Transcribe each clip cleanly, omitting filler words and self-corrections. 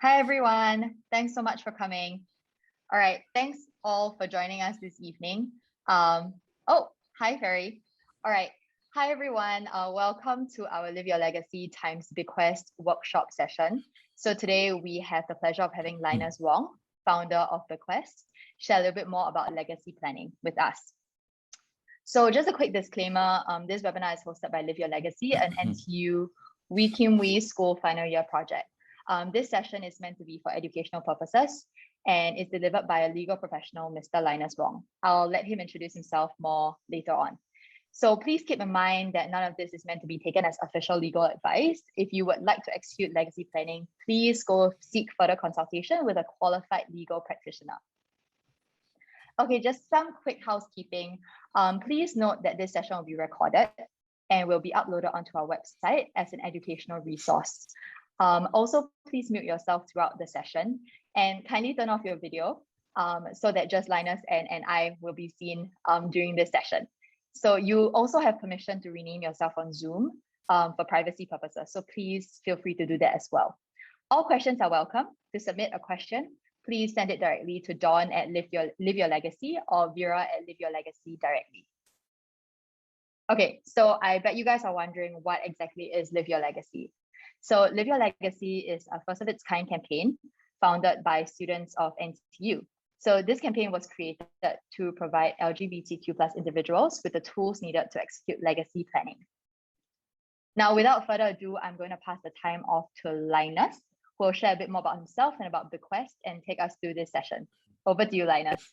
Hi, everyone. Thanks so much for coming. All right. Thanks all for joining us this evening. Hi, Ferry. All right. Hi, everyone. Welcome to our Live Your Legacy times Bequest workshop session. So today we have the pleasure of having Linus Wong, founder of Bequest, share a little bit more about legacy planning with us. So just a quick disclaimer, this webinar is hosted by Live Your Legacy, an NTU Wee Kim Wee School final year project. This session is meant to be for educational purposes and is delivered by a legal professional, Mr. Linus Wong. I'll let him introduce himself more later on. So please keep in mind that none of this is meant to be taken as official legal advice. If you would like to execute legacy planning, please go seek further consultation with a qualified legal practitioner. Okay, just some quick housekeeping. Please note that this session will be recorded and will be uploaded onto our website as an educational resource. Also, please mute yourself throughout the session and kindly turn off your video so that just Linus and I will be seen during this session. So you also have permission to rename yourself on Zoom for privacy purposes. So please feel free to do that as well. All questions are welcome. To submit a question, please send it directly to Dawn at Live Your Legacy or Vera at Live Your Legacy directly. Okay, so I bet you guys are wondering what exactly is Live Your Legacy. So Live Your Legacy is a first of its kind campaign founded by students of NTU. So this campaign was created to provide LGBTQ+ individuals with the tools needed to execute legacy planning. Now, without further ado, I'm going to pass the time off to Linus, who will share a bit more about himself and about Bequest and take us through this session. Over to you, Linus.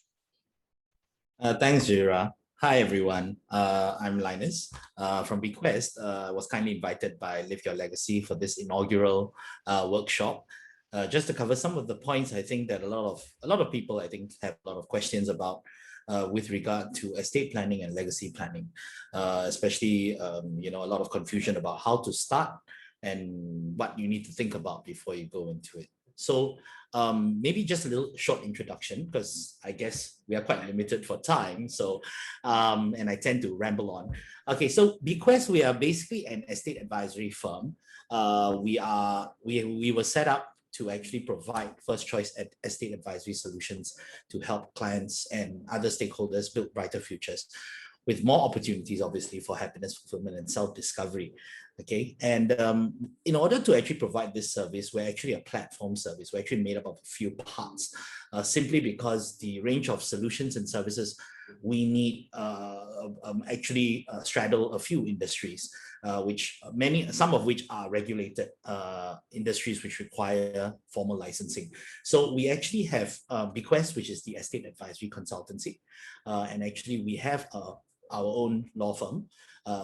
Thanks, Vera. Hi, everyone. I'm Linus from Bequest. I was kindly invited by Live Your Legacy for this inaugural workshop. Just to cover some of the points, I think that a lot of people, I think, have a lot of questions about with regard to estate planning and legacy planning, especially a lot of confusion about how to start and what you need to think about before you go into it. So maybe just a little short introduction, because I guess we are quite limited for time. So, and I tend to ramble on. Okay, so Bequest, we are basically an estate advisory firm. We were set up to actually provide first choice estate advisory solutions to help clients and other stakeholders build brighter futures with more opportunities, obviously, for happiness, fulfillment, and self-discovery. Okay, and in order to actually provide this service, we're actually a platform service. We're actually made up of a few parts, simply because the range of solutions and services we need actually straddle a few industries, some of which are regulated industries which require formal licensing. So we actually have Bequest, which is the estate advisory consultancy, and actually we have our own law firm,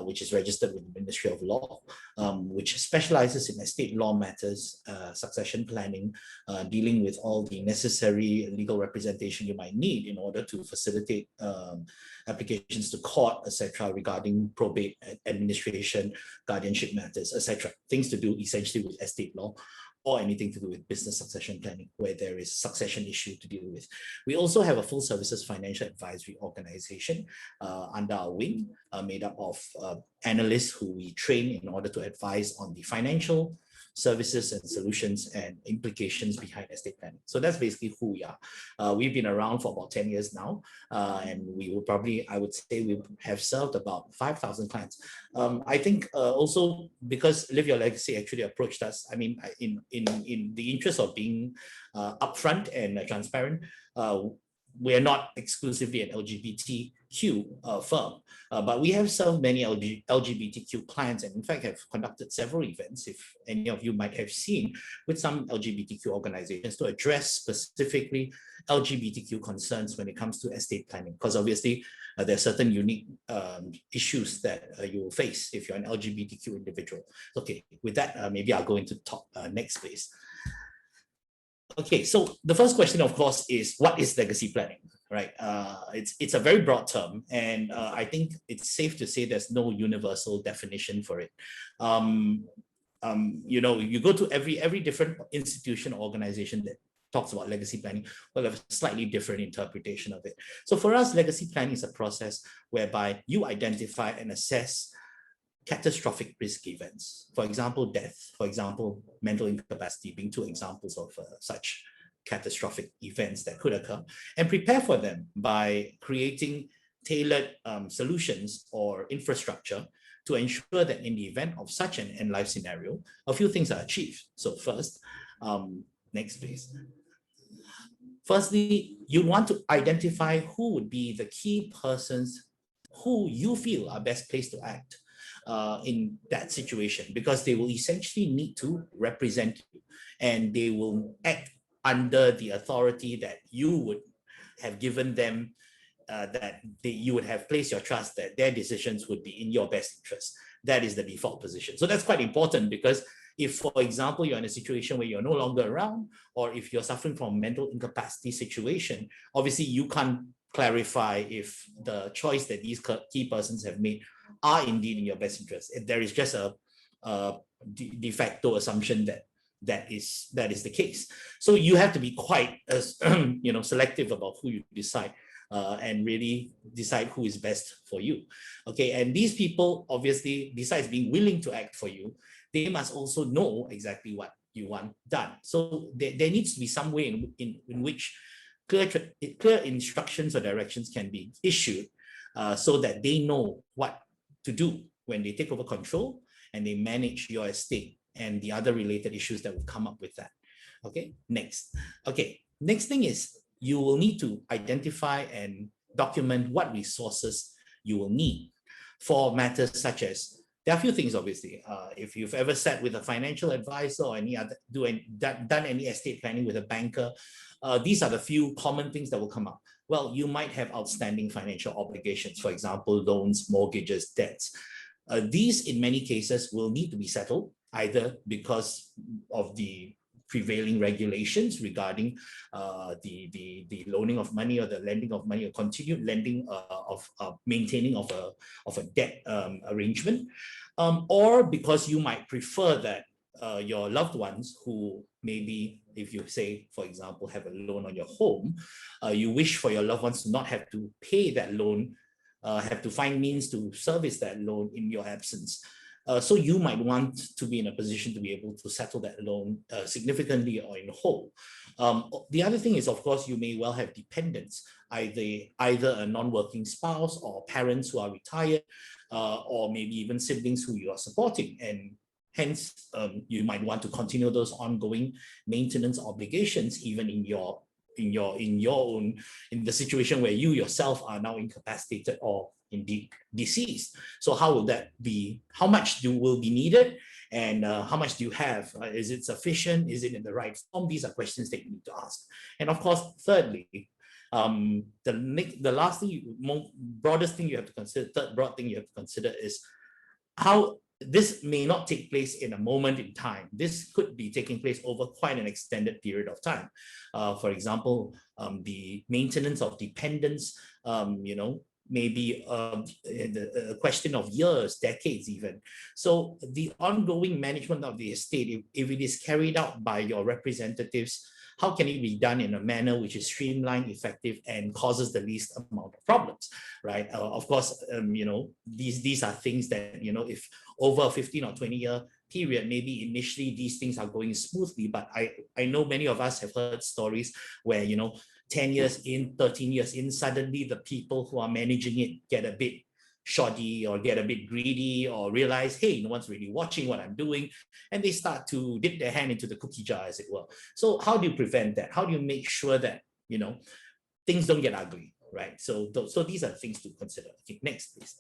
which is registered with the Ministry of Law, which specializes in estate law matters, succession planning, dealing with all the necessary legal representation you might need in order to facilitate applications to court, etc., regarding probate, administration, guardianship matters, etc. Things to do essentially with estate law, or anything to do with business succession planning, where there is succession issue to deal with. We also have a full services financial advisory organization under our wing, made up of analysts who we train in order to advise on the financial services and solutions and implications behind estate planning. So that's basically who we are. We've been around for about 10 years now, and we will probably, I would say, we have served about 5,000 clients. I think also because Live Your Legacy actually approached us, I mean, in the interest of being upfront and transparent, we are not exclusively an LGBTQ firm, but we have served many LGBTQ clients, and in fact have conducted several events, if any of you might have seen, with some LGBTQ organizations to address specifically LGBTQ concerns when it comes to estate planning, because obviously there are certain unique issues that you will face if you're an LGBTQ individual. Okay, with that, maybe I'll go into next please. Okay, so the first question, of course, is what is legacy planning, right? It's a very broad term, and I think it's safe to say there's no universal definition for it. You go to every different institution or organization that talks about legacy planning will have a slightly different interpretation of it. So for us, legacy planning is a process whereby you identify and assess catastrophic risk events. For example, death, for example, mental incapacity being two examples of such catastrophic events that could occur, and prepare for them by creating tailored solutions or infrastructure to ensure that in the event of such an end life scenario, a few things are achieved. So first, next please. Firstly, you want to identify who would be the key persons who you feel are best placed to act in that situation, because they will essentially need to represent you and they will act under the authority that you would have given them, you would have placed your trust that their decisions would be in your best interest. That is the default position. So that's quite important, because if, for example, you're in a situation where you're no longer around, or if you're suffering from mental incapacity situation, obviously you can't clarify if the choice that these key persons have made are indeed in your best interest. If there is just a de facto assumption that is the case. So you have to be quite selective about who you decide and really decide who is best for you. Okay, and these people, obviously, besides being willing to act for you, they must also know exactly what you want done. So there needs to be some way in which clear instructions or directions can be issued so that they know what to do when they take over control and they manage your estate and the other related issues that will come up with that. Okay, next. Okay, next thing is you will need to identify and document what resources you will need for matters such as, there are a few things, obviously. If you've ever sat with a financial advisor or any other, done any estate planning with a banker, these are the few common things that will come up. Well, you might have outstanding financial obligations, for example, loans, mortgages, debts. These, in many cases, will need to be settled, either because of the prevailing regulations regarding the loaning of money or the lending of money or continued lending of maintaining of a debt arrangement, or because you might prefer that your loved ones who maybe, if you say, for example, have a loan on your home, you wish for your loved ones to not have to pay that loan, have to find means to service that loan in your absence. So you might want to be in a position to be able to settle that loan significantly or in whole. The other thing is, of course, you may well have dependents, either a non-working spouse or parents who are retired, or maybe even siblings who you are supporting. And hence, you might want to continue those ongoing maintenance obligations, even in the situation where you yourself are now incapacitated or indeed deceased. So how will that be? How much will be needed, and how much do you have? Is it sufficient? Is it in the right form? These are questions that you need to ask. And of course, thirdly, the last thing, broadest thing you have to consider, third broad thing you have to consider is how this may not take place in a moment in time. This could be taking place over quite an extended period of time. For example, the maintenance of dependents, maybe a question of years, decades even. So the ongoing management of the estate, if it is carried out by your representatives, how can it be done in a manner which is streamlined, effective, and causes the least amount of problems, right? Of course, these are things that, if over a 15 or 20-year period, maybe initially these things are going smoothly, but I know many of us have heard stories where, 10 years in, 13 years in, suddenly the people who are managing it get a bit shoddy or get a bit greedy or realize, hey, no one's really watching what I'm doing, and they start to dip their hand into the cookie jar, as it were. So how do you prevent that? How do you make sure that, things don't get ugly, right? So these are things to consider. Okay, next, please.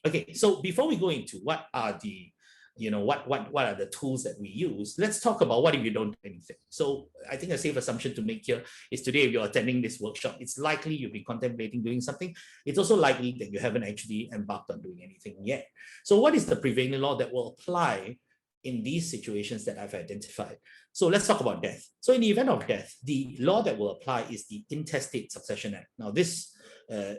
Okay, so before we go into what are the what are the tools that we use, let's talk about what if you don't do anything. So I think a safe assumption to make here is, today, if you're attending this workshop, it's likely you'll be contemplating doing something. It's also likely that you haven't actually embarked on doing anything yet. So what is the prevailing law that will apply in these situations that I've identified? So let's talk about death. So in the event of death, the law that will apply is the Intestate Succession Act. Now, this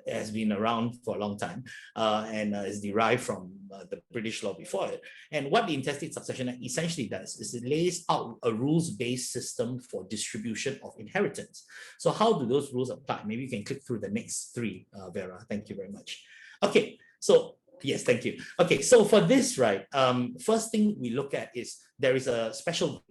has been around for a long time and is derived from the British law before it. And what the Intestate Succession Act essentially does is it lays out a rules-based system for distribution of inheritance. So how do those rules apply? Maybe you can click through the next three, Vera. Thank you very much. Okay, so Yes, thank you. Okay, so for this, right, first thing we look at is there is a special group.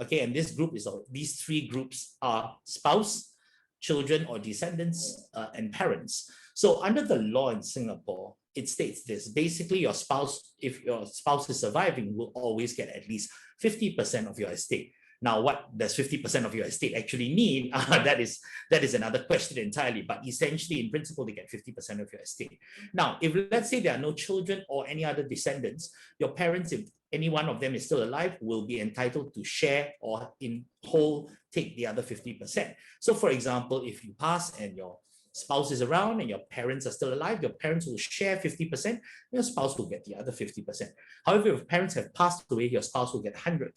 Okay, and this group is these three groups are spouse, children or descendants, and parents. So under the law in Singapore, it states this: basically, your spouse, if your spouse is surviving, will always get at least 50% of your estate. Now, what does 50% of your estate actually mean? That is another question entirely. But essentially, in principle, they get 50% of your estate. Now, if let's say there are no children or any other descendants, your parents, if any one of them is still alive, will be entitled to share or in whole take the other 50%. So, for example, if you pass and your spouse is around and your parents are still alive, your parents will share 50%, your spouse will get the other 50%. However, if parents have passed away, your spouse will get 100%.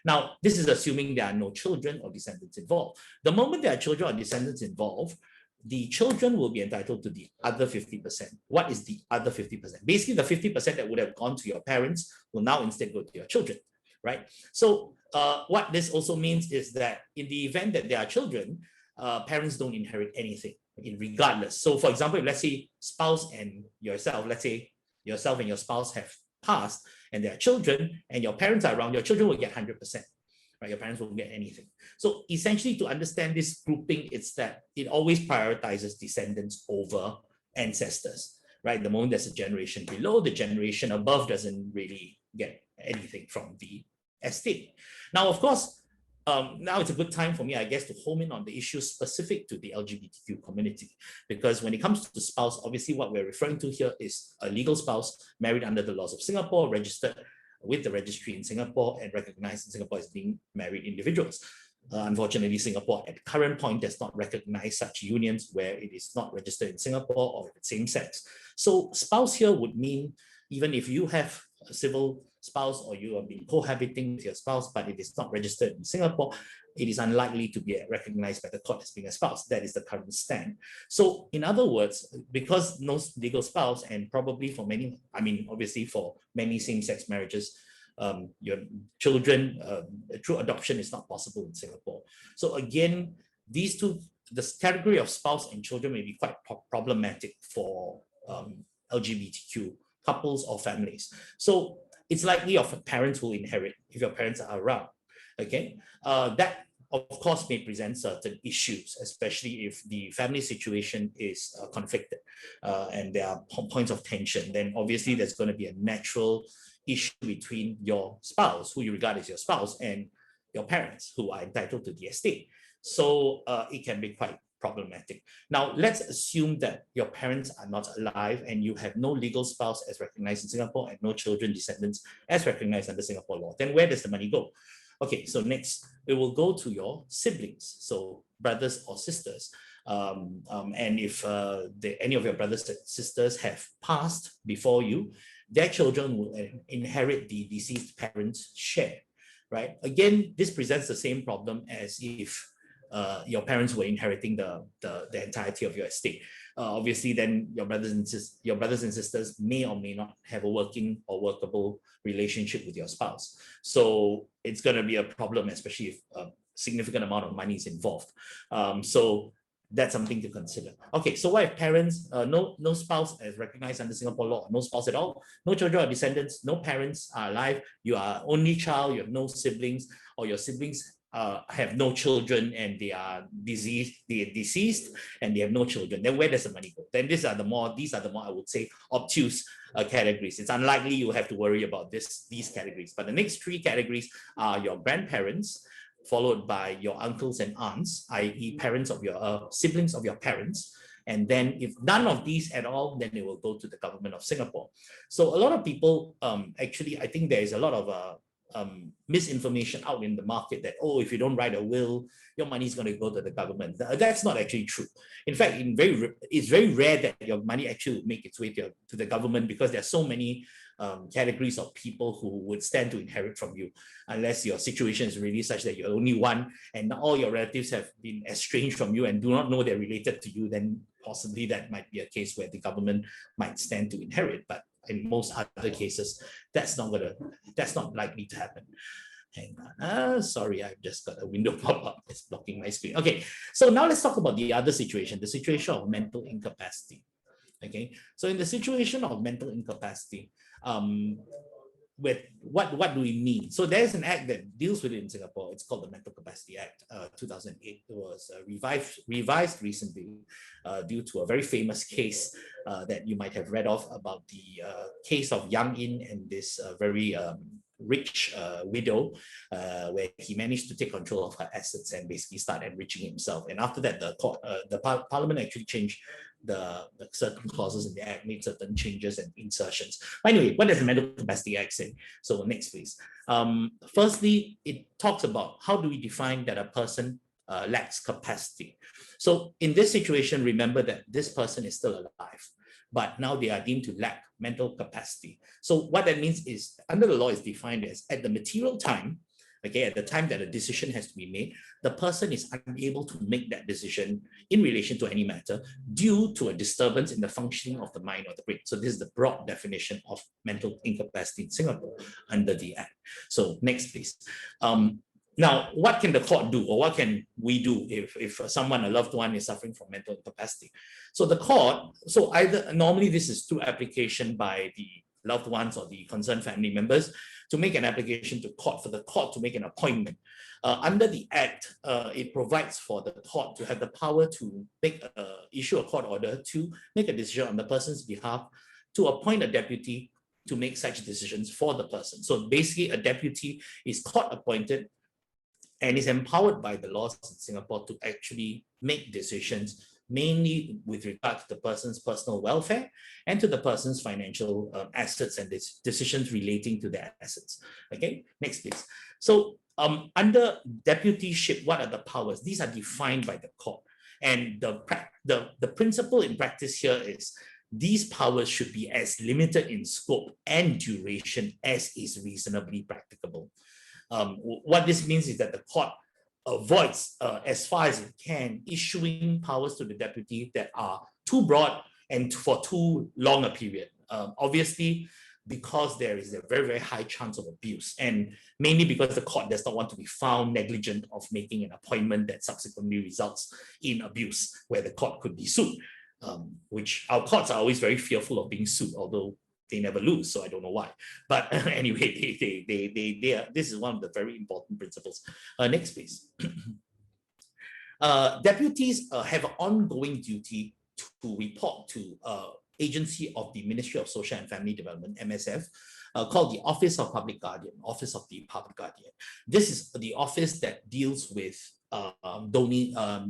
Now, this is assuming there are no children or descendants involved. The moment there are children or descendants involved, the children will be entitled to the other 50%. What is the other 50%? Basically, the 50% that would have gone to your parents will now instead go to your children, right? So what this also means is that in the event that there are children, parents don't inherit anything, regardless. So for example, if let's say spouse and yourself, let's say yourself and your spouse have passed and there are children and your parents are around, your children will get 100%. Right, your parents won't get anything. So essentially, to understand this grouping, it's that it always prioritizes descendants over ancestors. Right, the moment there's a generation below, the generation above doesn't really get anything from the estate. Now, of course, now it's a good time for me, I guess, to home in on the issues specific to the LGBTQ community. Because when it comes to spouse, obviously what we're referring to here is a legal spouse married under the laws of Singapore, registered with the registry in Singapore and recognized in Singapore as being married individuals. Unfortunately, Singapore at the current point does not recognize such unions where it is not registered in Singapore or if it's same sex. So spouse here would mean even if you have a civil spouse or you have been cohabiting with your spouse, but it is not registered in Singapore, it is unlikely to be recognized by the court as being a spouse. That is the current stand. So in other words, because no legal spouse and probably for many, I mean, obviously for many same-sex marriages, your children, through adoption is not possible in Singapore. So again, these two, this category of spouse and children may be quite problematic for LGBTQ couples or families. So it's likely of parents who inherit if your parents are around. Okay, that of course may present certain issues, especially if the family situation is conflicted and there are points of tension. Then obviously there's going to be a natural issue between your spouse, who you regard as your spouse, and your parents, who are entitled to the estate. So it can be quite problematic. Now, let's assume that your parents are not alive and you have no legal spouse as recognized in Singapore and no children descendants as recognized under Singapore law. Then where does the money go? Okay, so next, it will go to your siblings, so brothers or sisters. And if any of your brothers and sisters have passed before you, their children will inherit the deceased parents' share, right? Again, this presents the same problem as if your parents were inheriting the entirety of your estate. Obviously, then your brothers and sisters may or may not have a working or workable relationship with your spouse. So it's going to be a problem, especially if a significant amount of money is involved. So that's something to consider. Okay, so what if parents, no spouse as recognized under Singapore law, no spouse at all, no children or descendants, no parents are alive, you are only child, you have no siblings, or your siblings have no children and they are deceased and they have no children, then where does the money go? Then these are the more I would say obtuse categories. It's unlikely you have to worry about these categories. But the next three categories are your grandparents, followed by your uncles and aunts, i.e. parents of your siblings of your parents. And then if none of these at all, then it will go to the government of Singapore. So a lot of people, actually, I think there is a lot of misinformation out in the market that, oh, if you don't write a will, your money is going to go to the government. That's not actually true. In fact, it's very rare that your money actually will make its way to the government, because there are so many categories of people who would stand to inherit from you, unless your situation is really such that you're only one and all your relatives have been estranged from you and do not know they're related to you. Then possibly that might be a case where the government might stand to inherit. But in most other cases, that's not likely to happen. Hang on. Sorry, I've just got a window pop up. It's blocking my screen. Okay, so now let's talk about the other situation, the situation of mental incapacity. Okay, so in the situation of mental incapacity, with what do we mean? So there's an act that deals with it in Singapore. It's called the Mental Capacity Act, 2008. It was revised recently due to a very famous case that you might have read of about the case of Yang In and this very rich widow, where he managed to take control of her assets and basically start enriching himself. And after that, the parliament actually changed the certain clauses in the act, made certain changes and insertions. But anyway, what does the Mental Capacity Act say? So next, please. Firstly, it talks about how do we define that a person lacks capacity. So in this situation, remember that this person is still alive, but now they are deemed to lack mental capacity. So what that means is, under the law, is defined as at the material time, okay, at the time that a decision has to be made, the person is unable to make that decision in relation to any matter due to a disturbance in the functioning of the mind or the brain. So this is the broad definition of mental incapacity in Singapore under the Act. So next, please. Now, what can the court do, or what can we do if someone, a loved one, is suffering from mental incapacity? So the court, so either normally this is through application by the loved ones or the concerned family members to make an application to court, for the court to make an appointment. Under the Act, it provides for the court to have the power to issue a court order to make a decision on the person's behalf, to appoint a deputy to make such decisions for the person. So basically, a deputy is court appointed and is empowered by the laws in Singapore to actually make decisions, mainly with regard to the person's personal welfare and to the person's financial assets and decisions relating to their assets. Okay, next please. So under deputyship, what are the powers? These are defined by the court. And the principle in practice here is these powers should be as limited in scope and duration as is reasonably practicable. What this means is that the court avoids, as far as it can, issuing powers to the deputy that are too broad and for too long a period. Obviously, because there is a very, very high chance of abuse, and mainly because the court does not want to be found negligent of making an appointment that subsequently results in abuse, where the court could be sued, which our courts are always very fearful of being sued, although they never lose, so I don't know why. But anyway, they are, this is one of the very important principles. Next, please. Deputies have an ongoing duty to report to agency of the Ministry of Social and Family Development, MSF, called the Office of Public Guardian, Office of the Public Guardian. This is the office that deals with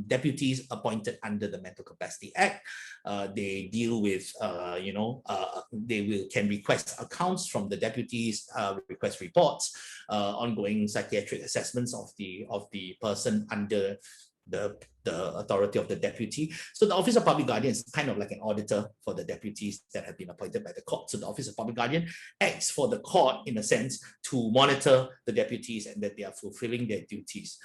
deputies appointed under the Mental Capacity Act. They deal with, can request accounts from the deputies, request reports, ongoing psychiatric assessments of the person under the authority of the deputy. So the Office of Public Guardian is kind of like an auditor for the deputies that have been appointed by the court. So the Office of Public Guardian acts for the court, in a sense, to monitor the deputies and that they are fulfilling their duties,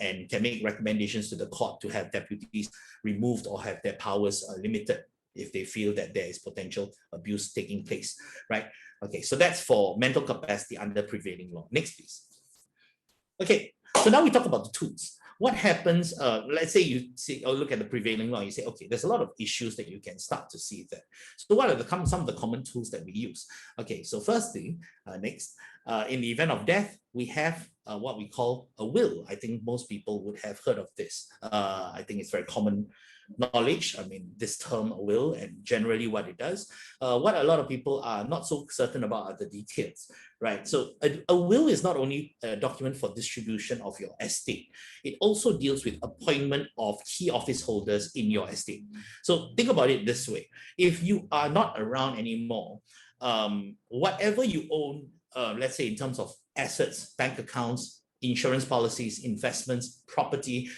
and can make recommendations to the court to have deputies removed or have their powers limited if they feel that there is potential abuse taking place, right? Okay, so that's for mental capacity under prevailing law. Next, please. Okay, so now we talk about the tools. What happens, let's say you see or look at the prevailing law, you say, okay, there's a lot of issues that you can start to see there. So what are some of the common tools that we use? Okay, so firstly, next, in the event of death, we have what we call a will. I think most people would have heard of this. I think it's very common knowledge. I mean, this term will and generally what it does. What a lot of people are not so certain about are the details, right? So a will is not only a document for distribution of your estate, it also deals with appointment of key office holders in your estate. So think about it this way. If you are not around anymore, whatever you own, let's say in terms of assets, bank accounts, insurance policies, investments, property,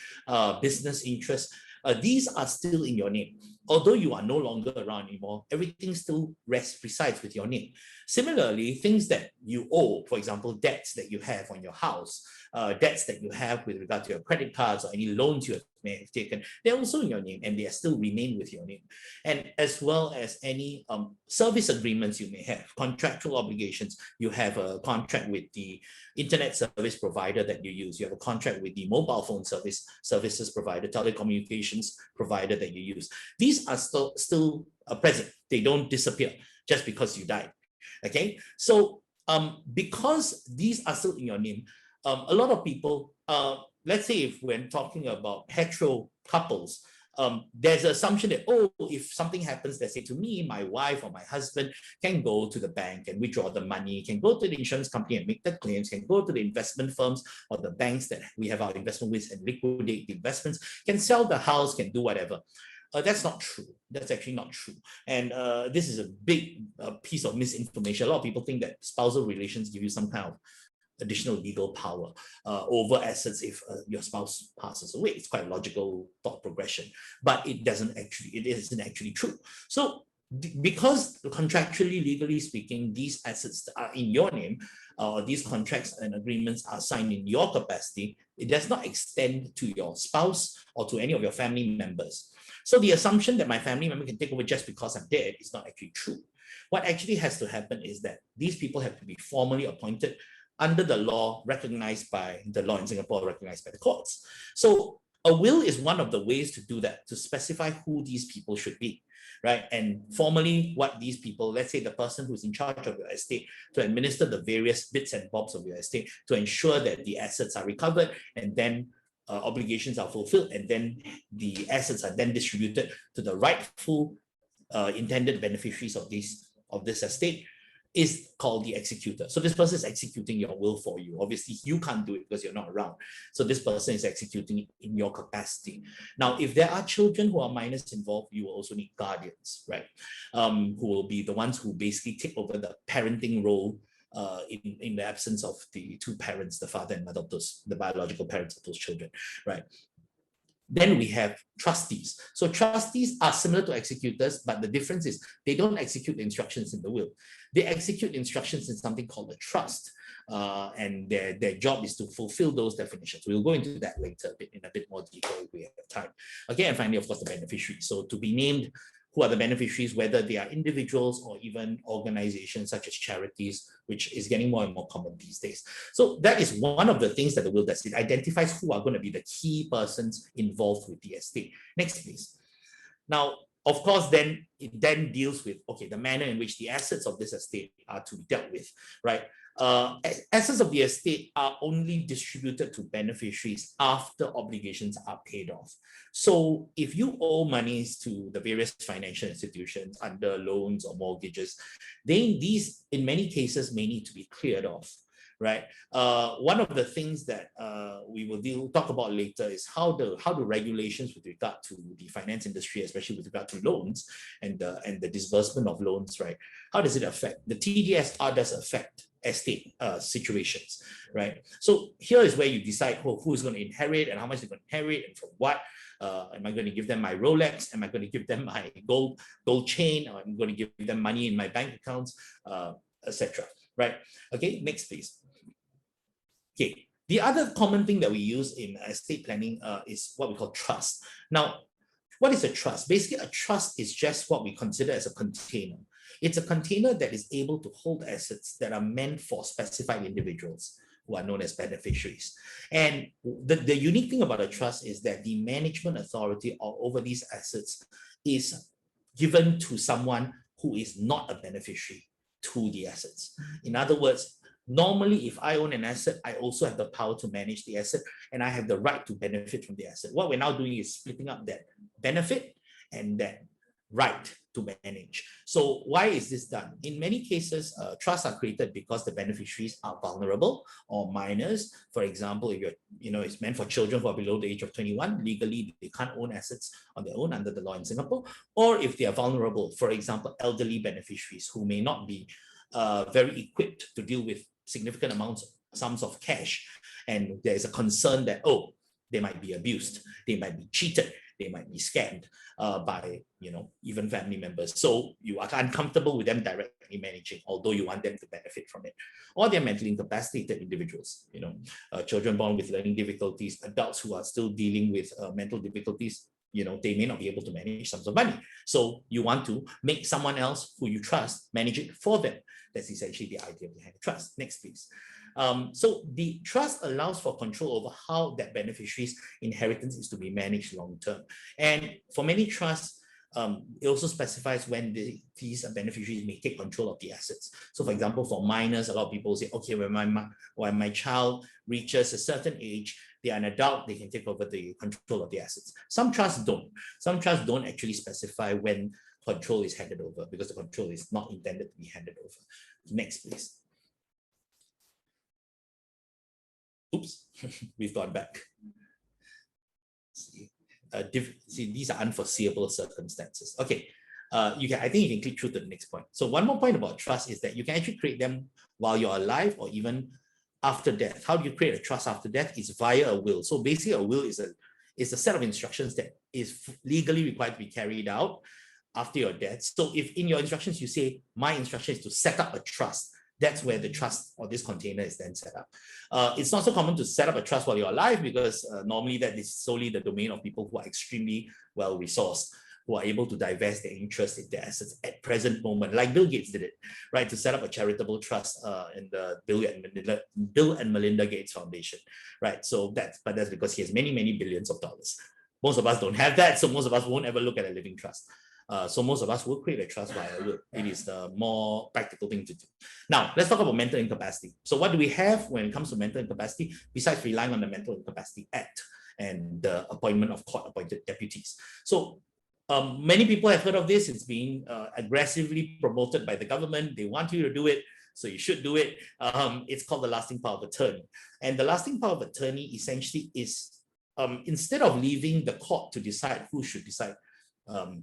business interests, these are still in your name. Although you are no longer around anymore, everything still resides with your name. Similarly, things that you owe, for example, debts that you have on your house, debts that you have with regard to your credit cards or any loans you may have taken, they're also in your name and they still remain with your name. And as well as any service agreements you may have, contractual obligations. You have a contract with the internet service provider that you use. You have a contract with the mobile phone services provider, telecommunications provider that you use. These these are still present. They don't disappear just because you died. Okay, so because these are still in your name, a lot of people, let's say if we're talking about hetero couples, there's an assumption that, oh, if something happens, let's say to me, my wife or my husband can go to the bank and withdraw the money, can go to the insurance company and make the claims, can go to the investment firms or the banks that we have our investment with and liquidate the investments, can sell the house, can do whatever. That's not true. That's actually not true. And this is a big piece of misinformation. A lot of people think that spousal relations give you some kind of additional legal power over assets if your spouse passes away. It's quite a logical thought progression, but it isn't actually true. So because contractually, legally speaking, these assets are in your name, or these contracts and agreements are signed in your capacity, it does not extend to your spouse or to any of your family members. So the assumption that my family member can take over just because I'm dead is not actually true. What actually has to happen is that these people have to be formally appointed under the law, recognized by the law in Singapore, recognized by the courts. So a will is one of the ways to do that, to specify who these people should be, right? And formally what these people, let's say the person who's in charge of your estate, to administer the various bits and bobs of your estate, to ensure that the assets are recovered and then obligations are fulfilled, and then the assets are then distributed to the rightful intended beneficiaries of this estate, is called the executor. So this person is executing your will for you. Obviously, you can't do it because you're not around. So this person is executing it in your capacity. Now, if there are children who are minors involved, you will also need guardians, right? Who will be the ones who basically take over the parenting role in the absence of the two parents, the father and mother of the biological parents of those children, right? Then we have trustees. So trustees are similar to executors, but the difference is they don't execute the instructions in the will. They execute instructions in something called a trust. And their job is to fulfill those definitions. We'll go into that later in a bit more detail if we have time. Okay, and finally, of course, the beneficiaries. So to be named, who are the beneficiaries, whether they are individuals or even organizations such as charities, which is getting more and more common these days. So that is one of the things that the will does. It identifies who are going to be the key persons involved with the estate. Next, please. Now, of course, then it then deals with, okay, the manner in which the assets of this estate are to be dealt with, right? Assets of the estate are only distributed to beneficiaries after obligations are paid off. So if you owe monies to the various financial institutions under loans or mortgages, these in many cases may need to be cleared off, right? One of the things that we will talk about later is how do regulations with regard to the finance industry, especially with regard to loans and the disbursement of loans, right? How does it affect? The TDSR does affect estate situations, right? So here is where you decide who's going to inherit and how much they're going to inherit and from what. Am I going to give them my Rolex? Am I going to give them my gold chain? Or I'm going to give them money in my bank accounts, etc. Right? Okay, next please. Okay, the other common thing that we use in estate planning is what we call trust. Now, what is a trust? Basically, a trust is just what we consider as a container. It's a container that is able to hold assets that are meant for specified individuals who are known as beneficiaries. And the unique thing about a trust is that the management authority over these assets is given to someone who is not a beneficiary to the assets. In other words, normally, if I own an asset, I also have the power to manage the asset and I have the right to benefit from the asset. What we're now doing is splitting up that benefit and that right to manage. So why is this done? In many cases, trusts are created because the beneficiaries are vulnerable or minors. For example, if it's meant for children who are below the age of 21, legally they can't own assets on their own under the law in Singapore. Or if they are vulnerable, for example, elderly beneficiaries who may not be very equipped to deal with significant sums of cash, and there's a concern that, oh, they might be abused, they might be cheated, they might be scammed by even family members. So you are uncomfortable with them directly managing, although you want them to benefit from it. Or they're mentally incapacitated individuals, children born with learning difficulties, adults who are still dealing with mental difficulties. They may not be able to manage sums of money. So you want to make someone else who you trust manage it for them. That's essentially the idea behind the trust. Next, please. So the trust allows for control over how that beneficiary's inheritance is to be managed long term. And for many trusts, it also specifies when these beneficiaries may take control of the assets. So for example, for minors, a lot of people say, okay, when my child reaches a certain age, they are an adult, they can take over the control of the assets. Some trusts don't. Some trusts don't actually specify when control is handed over because the control is not intended to be handed over. Next, please. Oops, we've gone back. See, these are unforeseeable circumstances. Okay, I think you can click through to the next point. So one more point about trust is that you can actually create them while you're alive or even after death. How do you create a trust after death? It's via a will. So basically, a will is a set of instructions that is legally required to be carried out after your death. So if in your instructions you say, my instruction is to set up a trust, that's where the trust or this container is then set up. It's not so common to set up a trust while you're alive because normally that is solely the domain of people who are extremely well-resourced, who are able to divest their interest in their assets at present moment, like Bill Gates did it, right? To set up a charitable trust in the Bill and Melinda Gates Foundation, right? So that's because he has many, many billions of dollars. Most of us don't have that, so most of us won't ever look at a living trust. So most of us will create a trust via will. It is the more practical thing to do. Now, let's talk about mental incapacity. So what do we have when it comes to mental incapacity, besides relying on the Mental Incapacity Act and the appointment of court-appointed deputies? So many people have heard of this. It's being aggressively promoted by the government. They want you to do it, so you should do it. It's called the lasting power of attorney. And the lasting power of attorney essentially is, instead of leaving the court to decide who should decide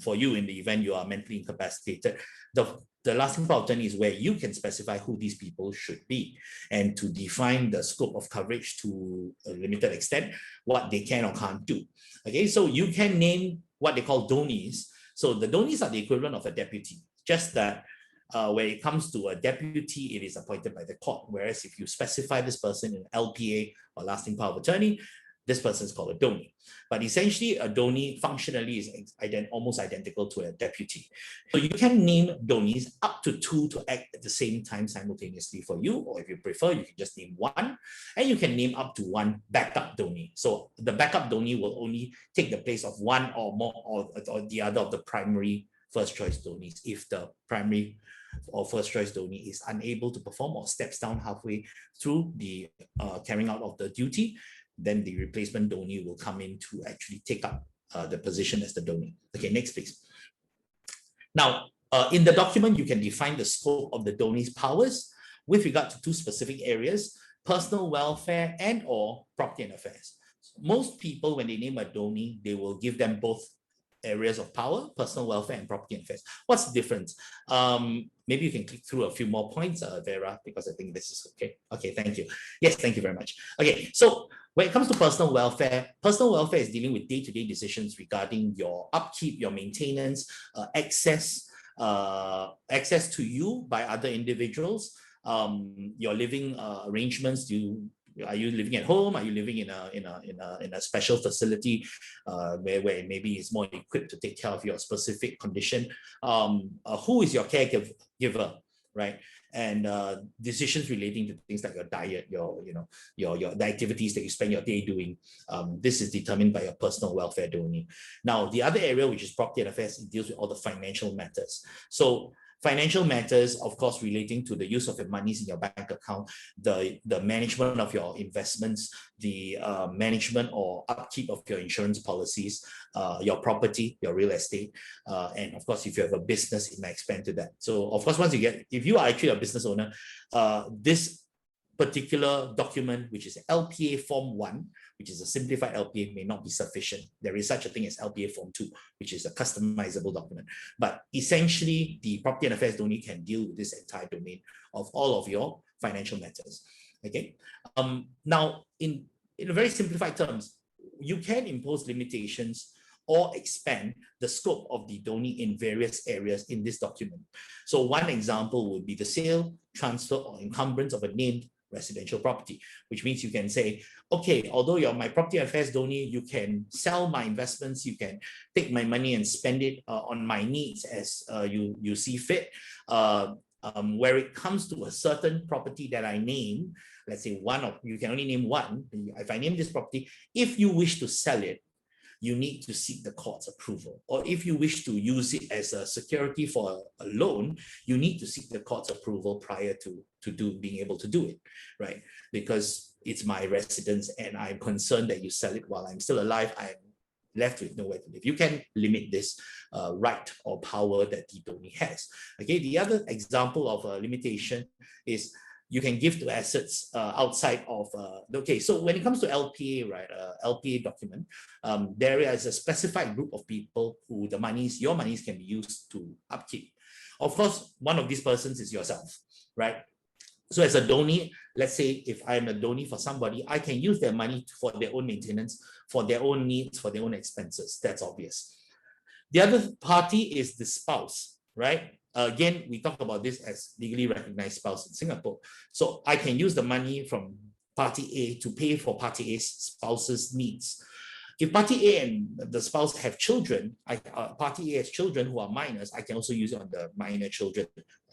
for you in the event you are mentally incapacitated, the lasting power of attorney is where you can specify who these people should be and to define the scope of coverage to a limited extent, what they can or can't do. Okay, so you can name what they call donies. So the donies are the equivalent of a deputy, just that when it comes to a deputy, it is appointed by the court. Whereas if you specify this person in LPA or lasting power of attorney, this person is called a donee. But essentially, a donee functionally is almost identical to a deputy. So you can name donies up to 2 to act at the same time simultaneously for you, or if you prefer, you can just name 1, and you can name up to 1 backup donee. So the backup donee will only take the place of 1 or more or the other of the primary first choice donies if the primary or first choice donee is unable to perform or steps down halfway through the carrying out of the duty. Then the replacement donee will come in to actually take up the position as the donee. Okay, next please. Now, in the document, you can define the scope of the donee's powers with regard to 2 specific areas: personal welfare and or property and affairs. Most people, when they name a donee, they will give them both areas of power, personal welfare and property and affairs. What's the difference? Maybe you can click through a few more points, Vera, because I think this is okay. Okay, thank you. Yes, thank you very much. Okay, so when it comes to personal welfare is dealing with day-to-day decisions regarding your upkeep, your maintenance, access to you by other individuals, your living arrangements. Are you living at home? Are you living in a special facility where maybe it's more equipped to take care of your specific condition? Who is your caregiver, right? And decisions relating to things like your diet, the activities that you spend your day doing. This is determined by your personal welfare donee. Now, the other area, which is property and affairs, it deals with all the financial matters. So financial matters, of course, relating to the use of your monies in your bank account, the management of your investments, the management or upkeep of your insurance policies, your property, your real estate, and of course, if you have a business, it may expand to that. So of course, if you are actually a business owner, this particular document, which is LPA Form 1, which is a simplified LPA, may not be sufficient. There is such a thing as LPA Form 2, which is a customizable document. But essentially, the property and affairs donee can deal with this entire domain of all of your financial matters. Okay. Now, in very simplified terms, you can impose limitations or expand the scope of the donee in various areas in this document. So one example would be the sale, transfer, or encumbrance of a named residential property, which means you can say, okay, although you're my property affairs donee, you can sell my investments, you can take my money and spend it on my needs as you see fit. Where it comes to a certain property that I name, let's say you can only name 1. If I name this property, if you wish to sell it, you need to seek the court's approval. Or if you wish to use it as a security for a loan, you need to seek the court's approval prior to being able to do it, right? Because it's my residence and I'm concerned that you sell it while I'm still alive, I'm left with nowhere to live. You can limit this right or power that the donee has. Okay, the other example of a limitation is you can give to assets outside of, okay, so when it comes to LPA, right, LPA document, there is a specified group of people who your monies can be used to upkeep. Of course, one of these persons is yourself, right? So as a donee, let's say if I'm a donee for somebody, I can use their money for their own maintenance, for their own needs, for their own expenses. That's obvious. The other party is the spouse, right? Again, we talk about this as legally recognized spouse in Singapore. So I can use the money from party A to pay for party A's spouse's needs. If party A and the spouse have children, party A has children who are minors, I can also use it on the minor children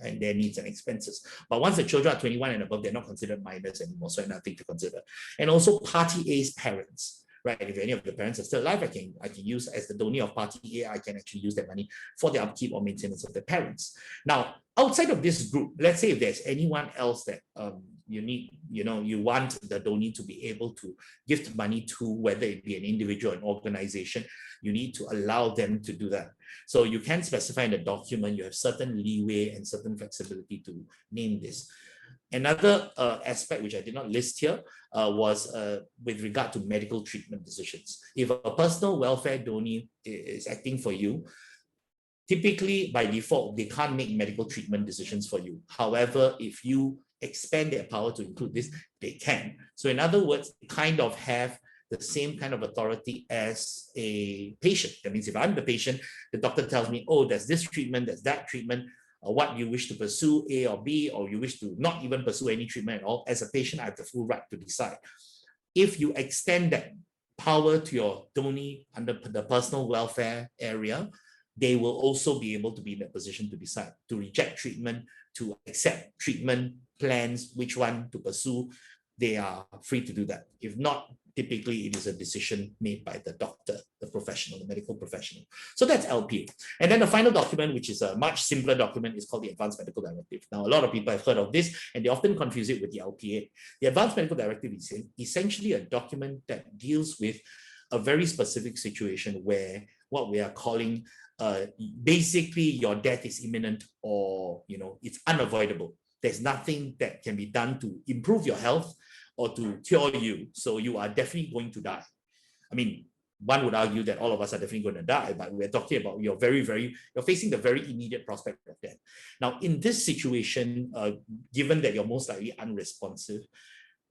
and their needs and expenses. But once the children are 21 and above, they're not considered minors anymore, so nothing to consider. And also party A's parents, right? If any of the parents are still alive, I can use, as the donee of party A, I can actually use that money for the upkeep or maintenance of the parents. Now, outside of this group, let's say if there's anyone else that you want the donee to be able to gift money to, whether it be an individual or an organization, you need to allow them to do that. So you can specify in the document, you have certain leeway and certain flexibility to name this. Another aspect which I did not list here was with regard to medical treatment decisions. If a personal welfare donee is acting for you, typically by default, they can't make medical treatment decisions for you. However, if you expand their power to include this, they can. So in other words, kind of have the same kind of authority as a patient. That means if I'm the patient, the doctor tells me, oh, there's this treatment, there's that treatment, what you wish to pursue, A or B, or you wish to not even pursue any treatment at all. As a patient, I have the full right to decide. If you extend that power to your donee under the personal welfare area, they will also be able to be in a position to decide, to reject treatment, to accept treatment plans, which one to pursue. They are free to do that. If not, typically it is a decision made by the doctor, the professional, the medical professional. So that's LPA. And then the final document, which is a much simpler document, is called the Advanced Medical Directive. Now, a lot of people have heard of this, and they often confuse it with the LPA. The Advanced Medical Directive is essentially a document that deals with a very specific situation where what we are calling basically your death is imminent, or it's unavoidable. There's nothing that can be done to improve your health or to cure you, so you are definitely going to die. I mean, one would argue that all of us are definitely going to die, but we're talking about you're facing the very immediate prospect of death. Now, in this situation, given that you're most likely unresponsive,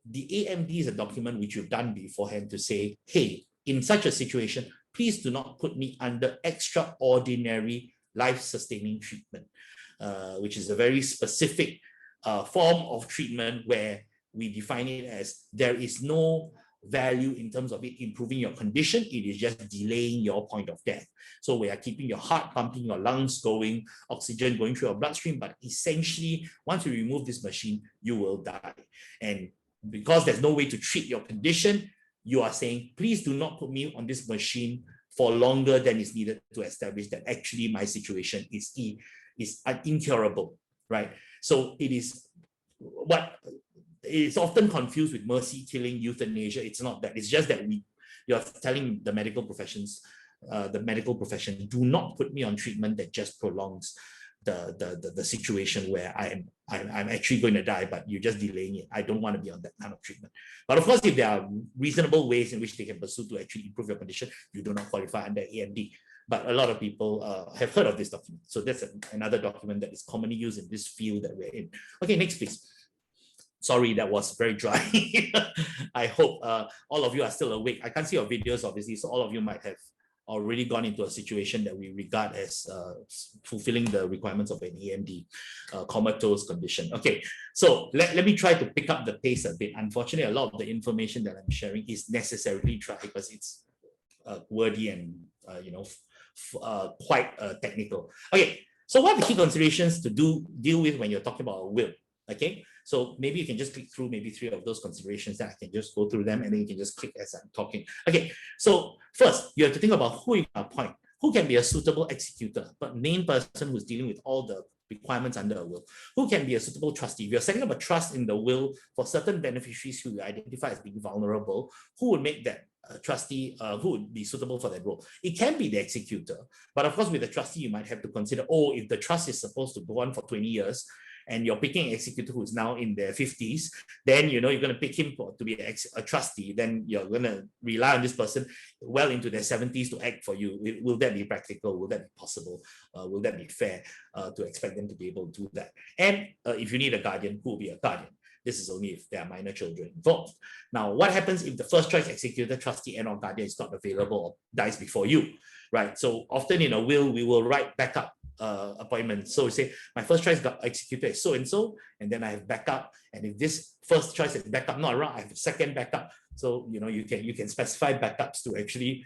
the AMD is a document which you've done beforehand to say, hey, in such a situation, please do not put me under extraordinary life-sustaining treatment, which is a very specific form of treatment where we define it as there is no value in terms of it improving your condition. It is just delaying your point of death. So we are keeping your heart pumping, your lungs going, oxygen going through your bloodstream, but essentially, once you remove this machine, you will die. And because there's no way to treat your condition, you are saying, please do not put me on this machine for longer than is needed to establish that actually my situation is incurable, right? So it is what it's often confused with mercy killing, euthanasia. It's not that. It's just that you're telling the medical profession, do not put me on treatment that just prolongs the situation where I'm actually going to die, but you're just delaying it. I don't want to be on that kind of treatment. But of course, if there are reasonable ways in which they can pursue to actually improve your condition, you do not qualify under AMD. But a lot of people have heard of this document. So that's another document that is commonly used in this field that we're in. Okay, next please. Sorry, that was very dry. I hope all of you are still awake. I can't see your videos, obviously, so all of you might have already gone into a situation that we regard as fulfilling the requirements of an EMD, comatose condition. Okay, so let me try to pick up the pace a bit. Unfortunately, a lot of the information that I'm sharing is necessarily dry because it's wordy and quite technical. Okay, so what are the key considerations to deal with when you're talking about a will? Okay, So maybe you can just click through maybe 3 of those considerations that I can just go through them, and then you can just click as I'm talking. Okay, so first, you have to think about who you appoint. Who can be a suitable executor, but main person who's dealing with all the requirements under a will? Who can be a suitable trustee? If you're setting up a trust in the will for certain beneficiaries who you identify as being vulnerable, who would make that trustee, who would be suitable for that role? It can be the executor, but of course with the trustee, you might have to consider, oh, if the trust is supposed to go on for 20 years, and you're picking an executor who's now in their 50s, then you're going to pick him to be a trustee. Then you're going to rely on this person well into their 70s to act for you. Will that be practical? Will that be possible? Will that be fair to expect them to be able to do that? And if you need a guardian, who will be a guardian? This is only if there are minor children involved. Now, what happens if the first choice executor, trustee, and or guardian is not available or dies before you, right? So often in a will, we will write backup appointments. So we say, my first choice executor is so-and-so, and then I have backup. And if this first choice is backup not around, I have a second backup. So, you can specify backups to actually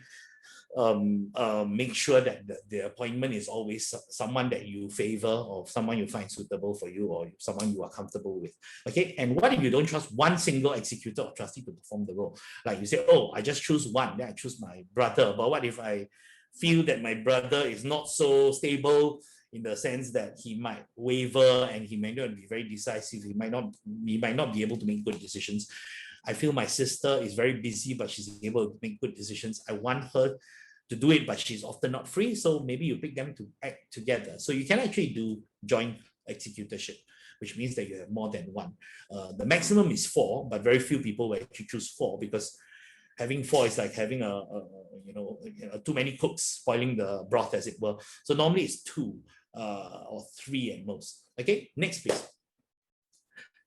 make sure that the appointment is always someone that you favor, or someone you find suitable for you, or someone you are comfortable with. Okay, and what if you don't trust one single executor or trustee to perform the role? Like you say, oh, I just choose one, then I choose my brother. But what if I feel that my brother is not so stable, in the sense that he might waver and he may not be very decisive, he might not be able to make good decisions? I feel my sister is very busy, but she's able to make good decisions. I want her to do it, but she's often not free. So maybe you pick them to act together. So you can actually do joint executorship, which means that you have more than one. The maximum is 4, but very few people will actually choose 4, because having 4 is like having too many cooks spoiling the broth, as it were. So normally it's 2 or 3 at most. Okay, next please.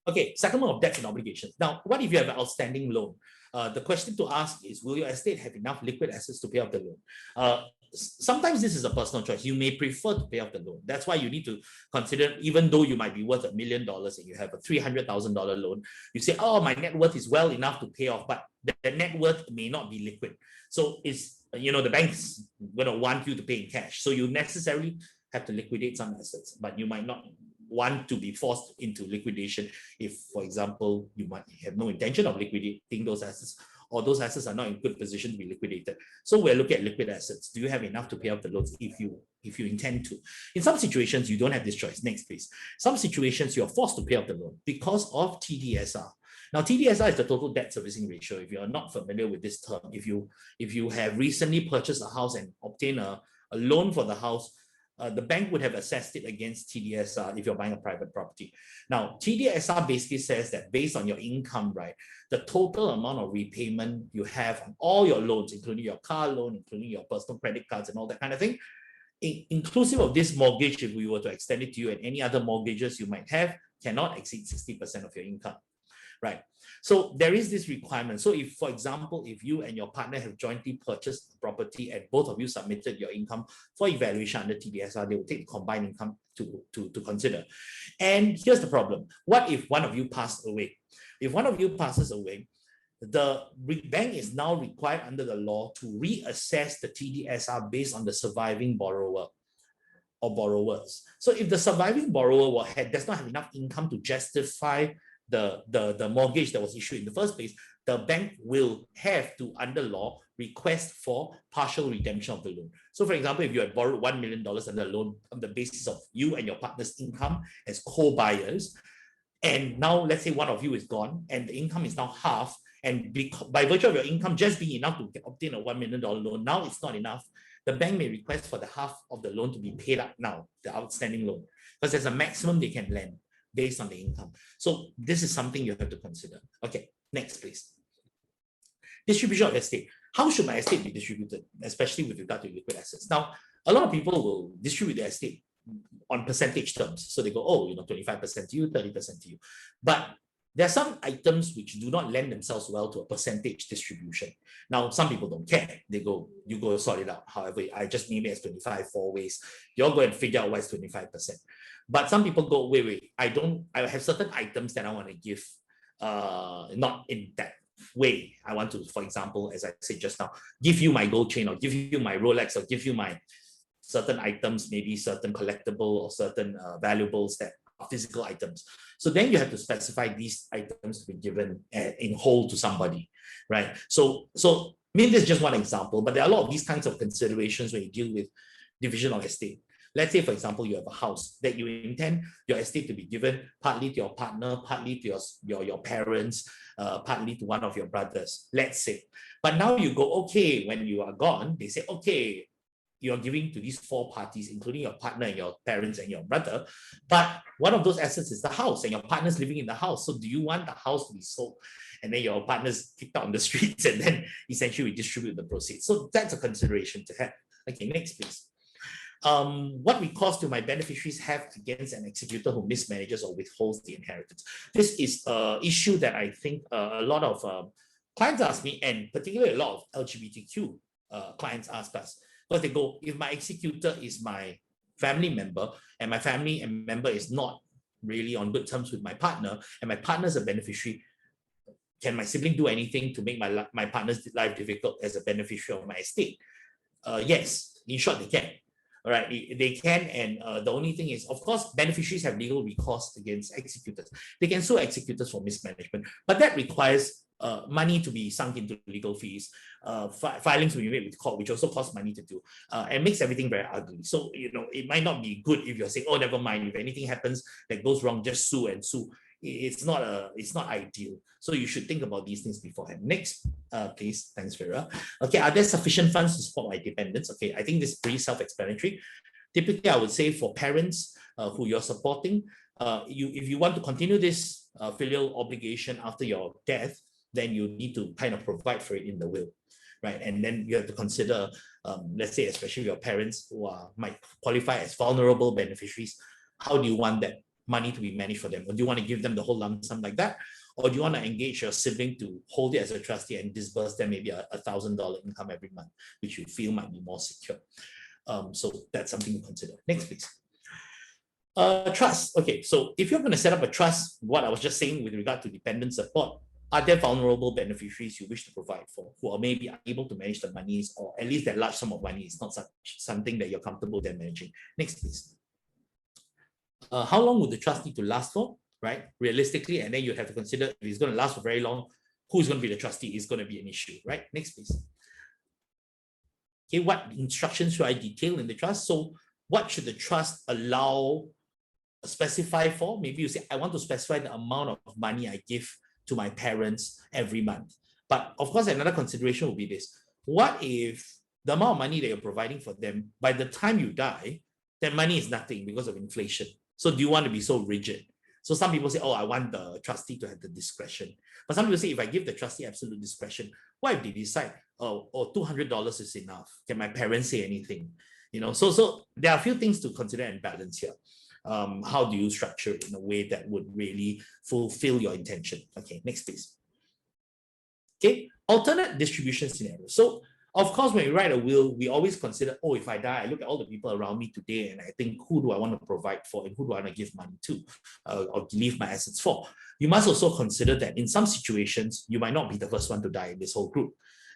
Okay, settlement of debts and obligations. Now, what if you have an outstanding loan? The question to ask is, will your estate have enough liquid assets to pay off the loan? Sometimes this is a personal choice. You may prefer to pay off the loan. That's why you need to consider, even though you might be worth $1 million and you have a $300,000 loan, you say, oh, my net worth is well enough to pay off, but the net worth may not be liquid. So it's, the bank's going to want you to pay in cash. So you necessarily have to liquidate some assets, but you might not want to be forced into liquidation if, for example, you might have no intention of liquidating those assets, or those assets are not in good position to be liquidated. So we're looking at liquid assets. Do you have enough to pay off the loans if you intend to? In some situations, you don't have this choice. Next, please. Some situations, you're forced to pay off the loan because of TDSR. Now, TDSR is the total debt servicing ratio. If you're not familiar with this term, if you have recently purchased a house and obtained a loan for the house, the bank would have assessed it against TDSR if you're buying a private property. Now, TDSR basically says that based on your income, right, the total amount of repayment you have on all your loans, including your car loan, including your personal credit cards and all that kind of thing, inclusive of this mortgage, if we were to extend it to you, and any other mortgages you might have, cannot exceed 60% of your income. Right. So there is this requirement. So if, for example, if you and your partner have jointly purchased property and both of you submitted your income for evaluation under TDSR, they will take the combined income to consider. And here's the problem. What if one of you passed away? If one of you passes away, the bank is now required under the law to reassess the TDSR based on the surviving borrower or borrowers. So if the surviving borrower does not have enough income to justify the mortgage that was issued in the first place, the bank will have to, under law, request for partial redemption of the loan. So for example, if you had borrowed $1 million under the loan on the basis of you and your partner's income as co-buyers, and now let's say one of you is gone and the income is now half, and by virtue of your income just being enough to obtain a $1 million loan, now it's not enough, the bank may request for the half of the loan to be paid up now, the outstanding loan, because there's a maximum they can lend based on the income. So this is something you have to consider. Okay, next please. Distribution of estate. How should my estate be distributed, especially with regard to liquid assets? Now, a lot of people will distribute their estate on percentage terms. So they go, oh, 25% to you, 30% to you. But there are some items which do not lend themselves well to a percentage distribution. Now, some people don't care. They go, you go sort it out. However, I just name it as 25 4 ways. You'll go and figure out why it's 25%. But some people go, wait, I have certain items that I want to give, not in that way. I want to, for example, as I said just now, give you my gold chain, or give you my Rolex, or give you my certain items, maybe certain collectible or certain valuables that physical items. So then you have to specify these items to be given in whole to somebody, right? So I mean, this is just one example, but there are a lot of these kinds of considerations when you deal with division of estate. Let's say, for example, you have a house that you intend your estate to be given partly to your partner, partly to your parents, partly to one of your brothers, let's say. But now you go, okay, when you are gone, they say, okay, you're giving to these four parties, including your partner and your parents and your brother. But one of those assets is the house, and your partner's living in the house. So do you want the house to be sold? And then your partner's kicked out on the streets, and then essentially we distribute the proceeds. So that's a consideration to have. Okay, next, please. What recourse do my beneficiaries have against an executor who mismanages or withholds the inheritance? This is an issue that I think a lot of clients ask me, and particularly a lot of LGBTQ clients ask us, because they go, if my executor is my family member and my family member is not really on good terms with my partner, and my partner is a beneficiary, can my sibling do anything to make my partner's life difficult as a beneficiary of my estate? Yes, in short, they can. All right, they can, and the only thing is, of course, beneficiaries have legal recourse against executors. They can sue executors for mismanagement, but that requires money to be sunk into legal fees, filings to be made with court, which also costs money to do, and makes everything very ugly. So, you know, it might not be good if you're saying, oh, never mind, if anything happens that goes wrong, just sue and sue. It's not ideal. So you should think about these things beforehand. Next, please. Thanks, Vera. Okay, are there sufficient funds to support my dependents? Okay, I think this is pretty self-explanatory. Typically, I would say for parents who you're supporting, if you want to continue this filial obligation after your death, then you need to kind of provide for it in the will, right? And then you have to consider, let's say, especially your parents who might qualify as vulnerable beneficiaries, how do you want that money to be managed for them? Or do you want to give them the whole lump sum like that? Or do you want to engage your sibling to hold it as a trustee and disburse them maybe $1,000 income every month, which you feel might be more secure? So that's something to consider. Next, please. Trust. Okay, so if you're going to set up a trust, what I was just saying with regard to dependent support, are there vulnerable beneficiaries you wish to provide for who are maybe unable to manage the monies, or at least that large sum of money is not something that you're comfortable then managing? Next, please. How long would the trust need to last for, right? Realistically, and then you have to consider if it's going to last for very long, who's going to be the trustee is going to be an issue, right? Next, please. Okay, what instructions should I detail in the trust? So what should the trust specify for? Maybe you say, I want to specify the amount of money I give to my parents every month. But of course, another consideration will be this. What if the amount of money that you're providing for them, by the time you die, that money is nothing because of inflation? So do you want to be so rigid? So some people say, oh, I want the trustee to have the discretion. But some people say, if I give the trustee absolute discretion, what if they decide, oh, $200 is enough? Can my parents say anything? You know, so there are a few things to consider and balance here. How do you structure it in a way that would really fulfill your intention? Okay, next please. Okay, alternate distribution scenarios. So of course, when we write a will, we always consider, oh, if I die, I look at all the people around me today and I think, who do I want to provide for and who do I want to give money to or leave my assets for? You must also consider that in some situations, you might not be the first one to die in this whole group.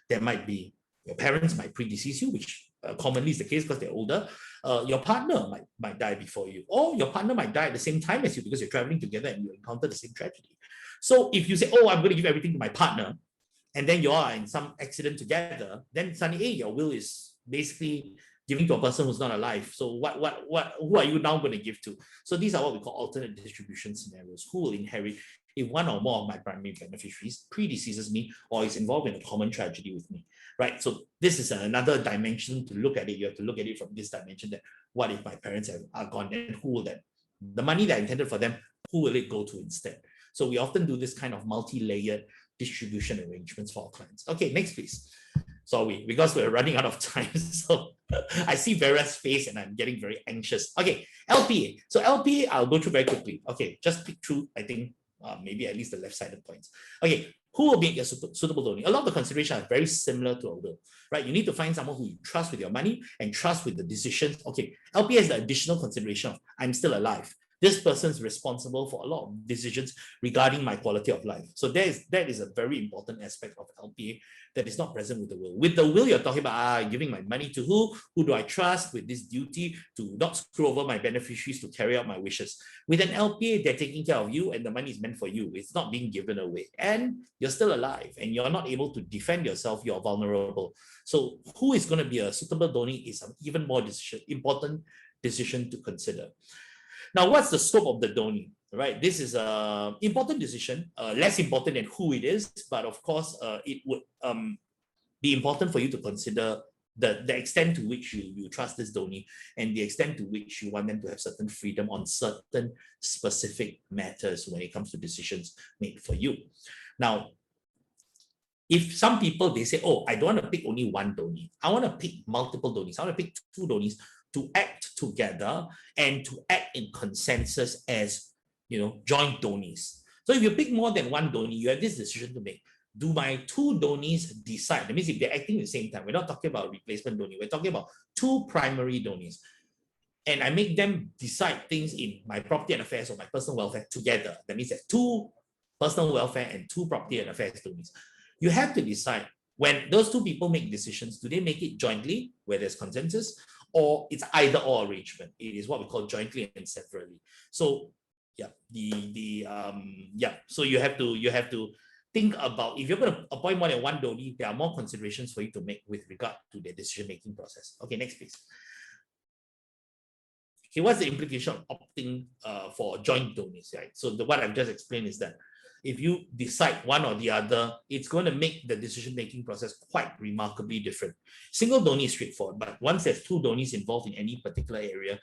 There might be, your parents might predecease you, which commonly is the case because they're older. Your partner might die before you, or your partner might die at the same time as you because you're traveling together and you encounter the same tragedy. So if you say, oh, I'm going to give everything to my partner, and then you are in some accident together, then suddenly, hey, your will is basically giving to a person who's not alive. So who are you now going to give to? So these are what we call alternate distribution scenarios. Who will inherit if one or more of my primary beneficiaries predeceases me or is involved in a common tragedy with me, right? So this is another dimension to look at it. You have to look at it from this dimension, that what if my parents are gone, then who will that, the money that I intended for them, who will it go to instead? So we often do this kind of multi-layered distribution arrangements for our clients. Okay, next please. Sorry, because we're running out of time. So I see Vera's face and I'm getting very anxious. Okay, LPA. So LPA, I'll go through very quickly. Okay, just pick through, I think, maybe at least the left-sided points. Okay, who will be a suitable donor? A lot of the considerations are very similar to a will, right? You need to find someone who you trust with your money and trust with the decisions. Okay, LPA is the additional consideration of, I'm still alive. this person's responsible for a lot of decisions regarding my quality of life. So that is a very important aspect of LPA that is not present with the will. With the will, you're talking about giving my money to who? Who do I trust with this duty to not screw over my beneficiaries to carry out my wishes? With an LPA, they're taking care of you and the money is meant for you. It's not being given away. And you're still alive and you're not able to defend yourself. You're vulnerable. So who is going to be a suitable donee is an even more important decision to consider. Now, what's the scope of the donee? Right, this is an important decision, less important than who it is, but of course, it would be important for you to consider the extent to which you trust this donee and the extent to which you want them to have certain freedom on certain specific matters when it comes to decisions made for you. Now, if some people, they say, oh, I don't want to pick only one donee. I want to pick multiple donees. I want to pick two donees to act together and to act in consensus as joint donees. So if you pick more than one donee, you have this decision to make. Do my two donees decide? That means if they're acting at the same time, we're not talking about replacement donee, we're talking about two primary donees. And I make them decide things in my property and affairs or my personal welfare together. That means there's two personal welfare and two property and affairs donees. You have to decide when those two people make decisions, do they make it jointly where there's consensus, or it's either or arrangement? It is what we call jointly and severally. So so you have to think about, if you're going to appoint more than one donee, there are more considerations for you to make with regard to the decision-making process. Okay, next please. Okay, what's the implication of opting for joint donees, right? So what I've just explained is that if you decide one or the other, it's going to make the decision-making process quite remarkably different. Single donee is straightforward, but once there's two donees involved in any particular area,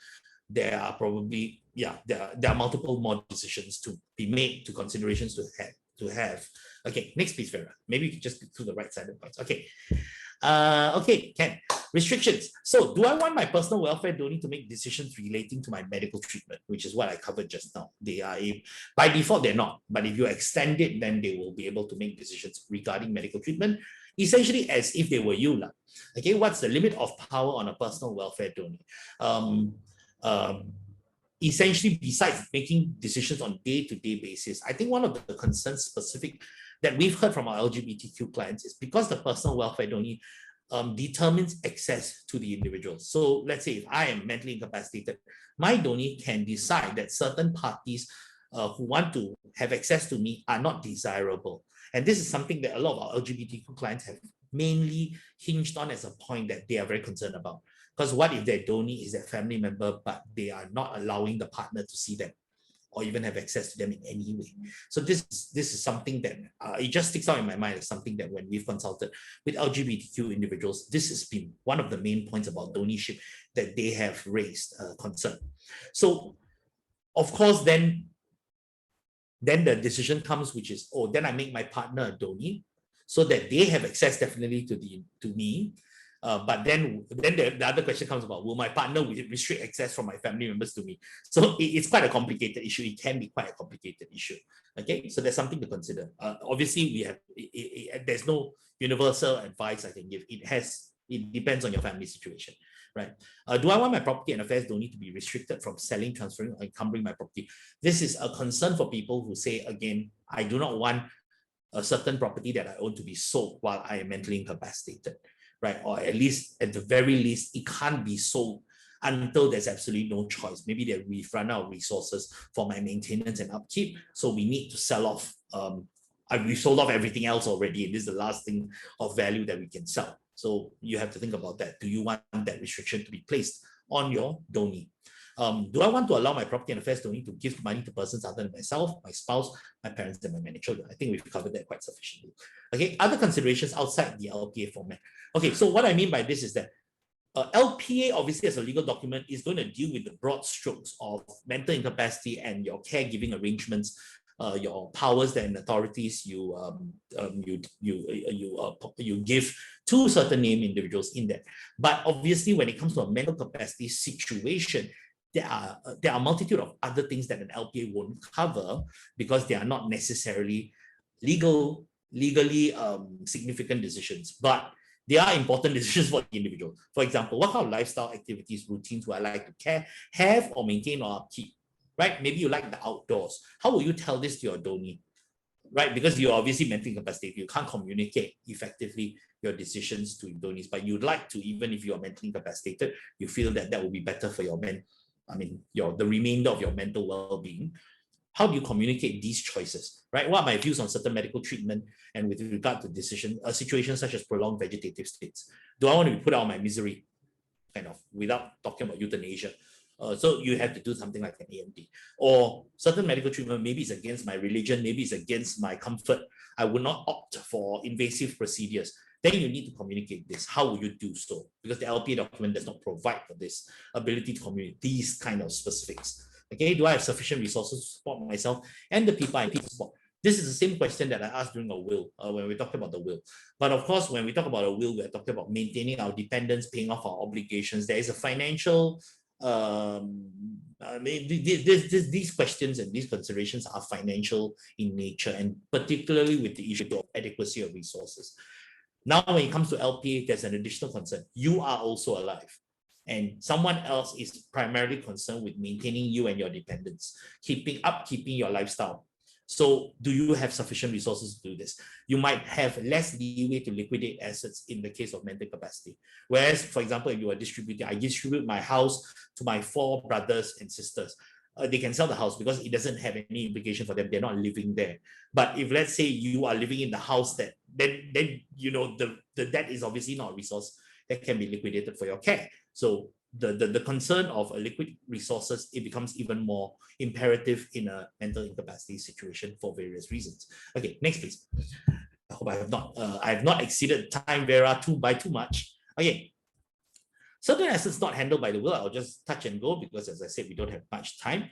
there are probably, there are multiple more decisions to be made, to considerations to have. Okay, next please, Vera. Maybe you can just click through the right-sided points. Okay. Okay, Ken. Restrictions. So do I want my personal welfare donee to make decisions relating to my medical treatment, which is what I covered just now? They are, by default, they're not. But if you extend it, then they will be able to make decisions regarding medical treatment, essentially as if they were you. Okay, what's the limit of power on a personal welfare donee? Essentially, besides making decisions on day-to-day basis, I think one of the concerns specific that we've heard from our LGBTQ clients is because the personal welfare donee determines access to the individual. So let's say if I am mentally incapacitated, my donee can decide that certain parties who want to have access to me are not desirable. And this is something that a lot of our LGBTQ clients have mainly hinged on as a point that they are very concerned about. Because what if their donee is their family member, but they are not allowing the partner to see them or even have access to them in any way? So this is something that it just sticks out in my mind as something that when we've consulted with LGBTQ individuals, this has been one of the main points about doneeship that they have raised concern. So of course, then the decision comes, which is, oh, then I make my partner a donee so that they have access definitely to me. But then the other question comes about, will my partner restrict access from my family members to me? So it's quite a complicated issue. It can be quite a complicated issue. Okay, so there's something to consider. Obviously, there's no universal advice I can give. It depends on your family situation, right? Do I want my property and affairs donee to be restricted from selling, transferring, or encumbering my property? This is a concern for people who say, again, I do not want a certain property that I own to be sold while I am mentally incapacitated. Right, or at the very least, it can't be sold until there's absolutely no choice. Maybe that we've run out of resources for my maintenance and upkeep, so we need to sell off. We sold off everything else already, and this is the last thing of value that we can sell. So you have to think about that. Do you want that restriction to be placed on your donee? Do I want to allow my property and affairs donee to give money to persons other than myself, my spouse, my parents, and my many children? I think we've covered that quite sufficiently. Okay, other considerations outside the LPA format. Okay, so what I mean by this is that LPA, obviously, as a legal document, is going to deal with the broad strokes of mental incapacity and your caregiving arrangements, your powers and authorities you give to certain named individuals in that. But obviously, when it comes to a mental capacity situation, there are a multitude of other things that an LPA won't cover because they are not necessarily legally significant decisions, but they are important decisions for the individual. For example, what kind of lifestyle activities, routines would I like to have or maintain or upkeep? right? Maybe you like the outdoors. How will you tell this to your donee, right? Because you're obviously mentally incapacitated. You can't communicate effectively your decisions to your donees, but you'd like to, even if you're mentally incapacitated, you feel that that will be better for your the remainder of your mental well-being. How do you communicate these choices, right? What are my views on certain medical treatment and with regard to situations such as prolonged vegetative states? Do I want to be put out of my misery, kind of, without talking about euthanasia? So you have to do something like an AMD. Or certain medical treatment, maybe it's against my religion, maybe it's against my comfort. I would not opt for invasive procedures. Then you need to communicate this. How will you do so? Because the LPA document does not provide for this ability to communicate these kind of specifics. Okay, do I have sufficient resources to support myself and the people I need to support? This is the same question that I asked during a will, when we talked about the will. But of course, when we talk about a will, we're talking about maintaining our dependence, paying off our obligations. There is a financial, these questions and these considerations are financial in nature, and particularly with the issue of adequacy of resources. Now, when it comes to LPA, there's an additional concern. You are also alive, and someone else is primarily concerned with maintaining you and your dependents, keeping your lifestyle. So do you have sufficient resources to do this? You might have less leeway to liquidate assets in the case of mental capacity. Whereas, for example, if you are distributing, I distribute my house to my 4 brothers and sisters. They can sell the house because it doesn't have any implication for them. They're not living there. But if, let's say, you are living in the house, then the debt is obviously not a resource that can be liquidated for your care. So the concern of liquid resources, it becomes even more imperative in a mental incapacity situation for various reasons. Okay, next please. I hope I have not exceeded time, Vera, by too much. Okay. Certain assets not handled by the will, I'll just touch and go because, as I said, we don't have much time.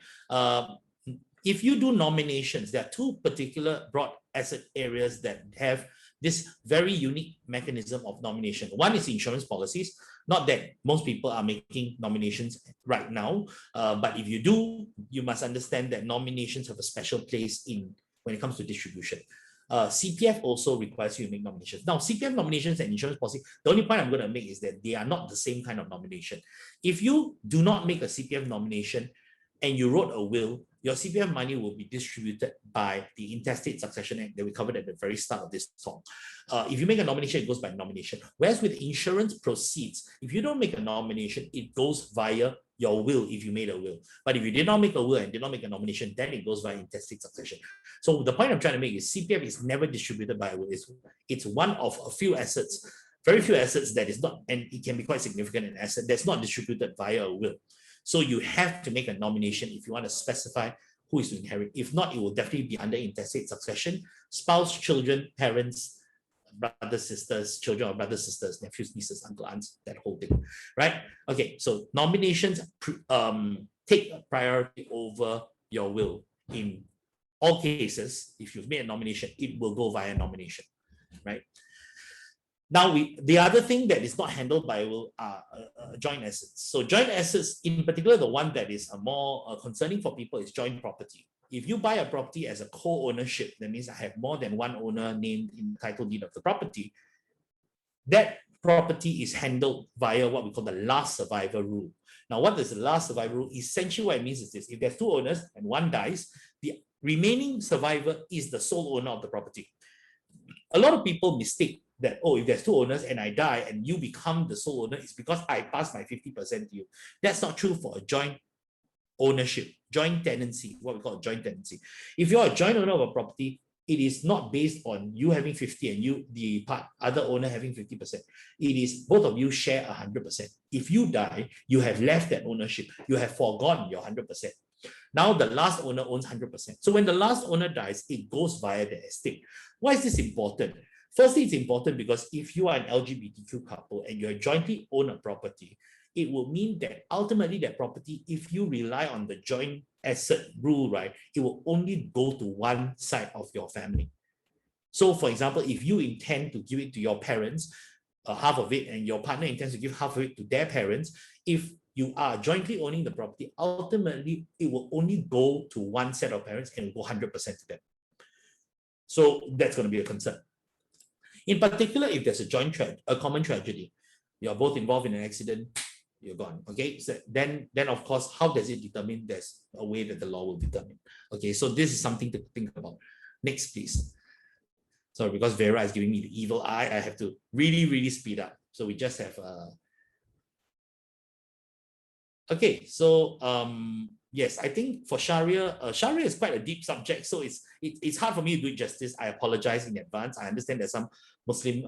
If you do nominations, there are 2 particular broad asset areas that have this very unique mechanism of nomination. One is insurance policies. Not that most people are making nominations right now, but if you do, you must understand that nominations have a special place when it comes to distribution. CPF also requires you to make nominations. Now, CPF nominations and insurance policy, the only point I'm going to make is that they are not the same kind of nomination. If you do not make a CPF nomination and you wrote a will, your CPF money will be distributed by the Intestate Succession Act that we covered at the very start of this talk. If you make a nomination, it goes by nomination. Whereas with insurance proceeds, if you don't make a nomination, it goes via your will if you made a will. But if you did not make a will and did not make a nomination, then it goes via intestate succession. So the point I'm trying to make is CPF is never distributed by a will. It's one of a few assets, very few assets that is not, and it can be quite significant an asset that's not distributed via a will. So you have to make a nomination if you want to specify who is to inherit. If not, it will definitely be under intestate succession. Spouse, children, parents, brothers, sisters, children of brothers, sisters, nephews, nieces, uncle, aunts, that whole thing, right? Okay, so nominations take a priority over your will. In all cases, if you've made a nomination, it will go via nomination, right? Now, the other thing that is not handled by will are joint assets. So joint assets, in particular, the one that is more concerning for people is joint property. If you buy a property as a co-ownership, that means I have more than one owner named in the title deed of the property, that property is handled via what we call the last survivor rule. Now, what is the last survivor rule? Essentially, what it means is this: if there's 2 owners and one dies, the remaining survivor is the sole owner of the property. A lot of people mistake that, oh, if there's 2 owners and I die and you become the sole owner, it's because I pass my 50% to you. That's not true for a joint ownership, joint tenancy, what we call a joint tenancy. If you're a joint owner of a property, it is not based on you having 50 and you, the other owner, having 50%. It is both of you share 100%. If you die, you have left that ownership. You have foregone your 100%. Now the last owner owns 100%. So when the last owner dies, it goes via the estate. Why is this important? Firstly, it's important because if you are an LGBTQ couple and you jointly own a property, it will mean that ultimately that property, if you rely on the joint asset rule, right, it will only go to one side of your family. So for example, if you intend to give it to your parents, half of it, and your partner intends to give half of it to their parents, if you are jointly owning the property, ultimately it will only go to one set of parents and will go 100% to them. So that's going to be a concern. In particular, if there's a common tragedy, you're both involved in an accident, you're gone. Okay, so then of course, how does it determine? There's a way that the law will determine. Okay, so this is something to think about. Next, please. So because Vera is giving me the evil eye, I have to really speed up. So we just have okay, so yes, I think for Sharia, Sharia is quite a deep subject, so it's hard for me to do it justice. I apologize in advance. I understand there's some Muslim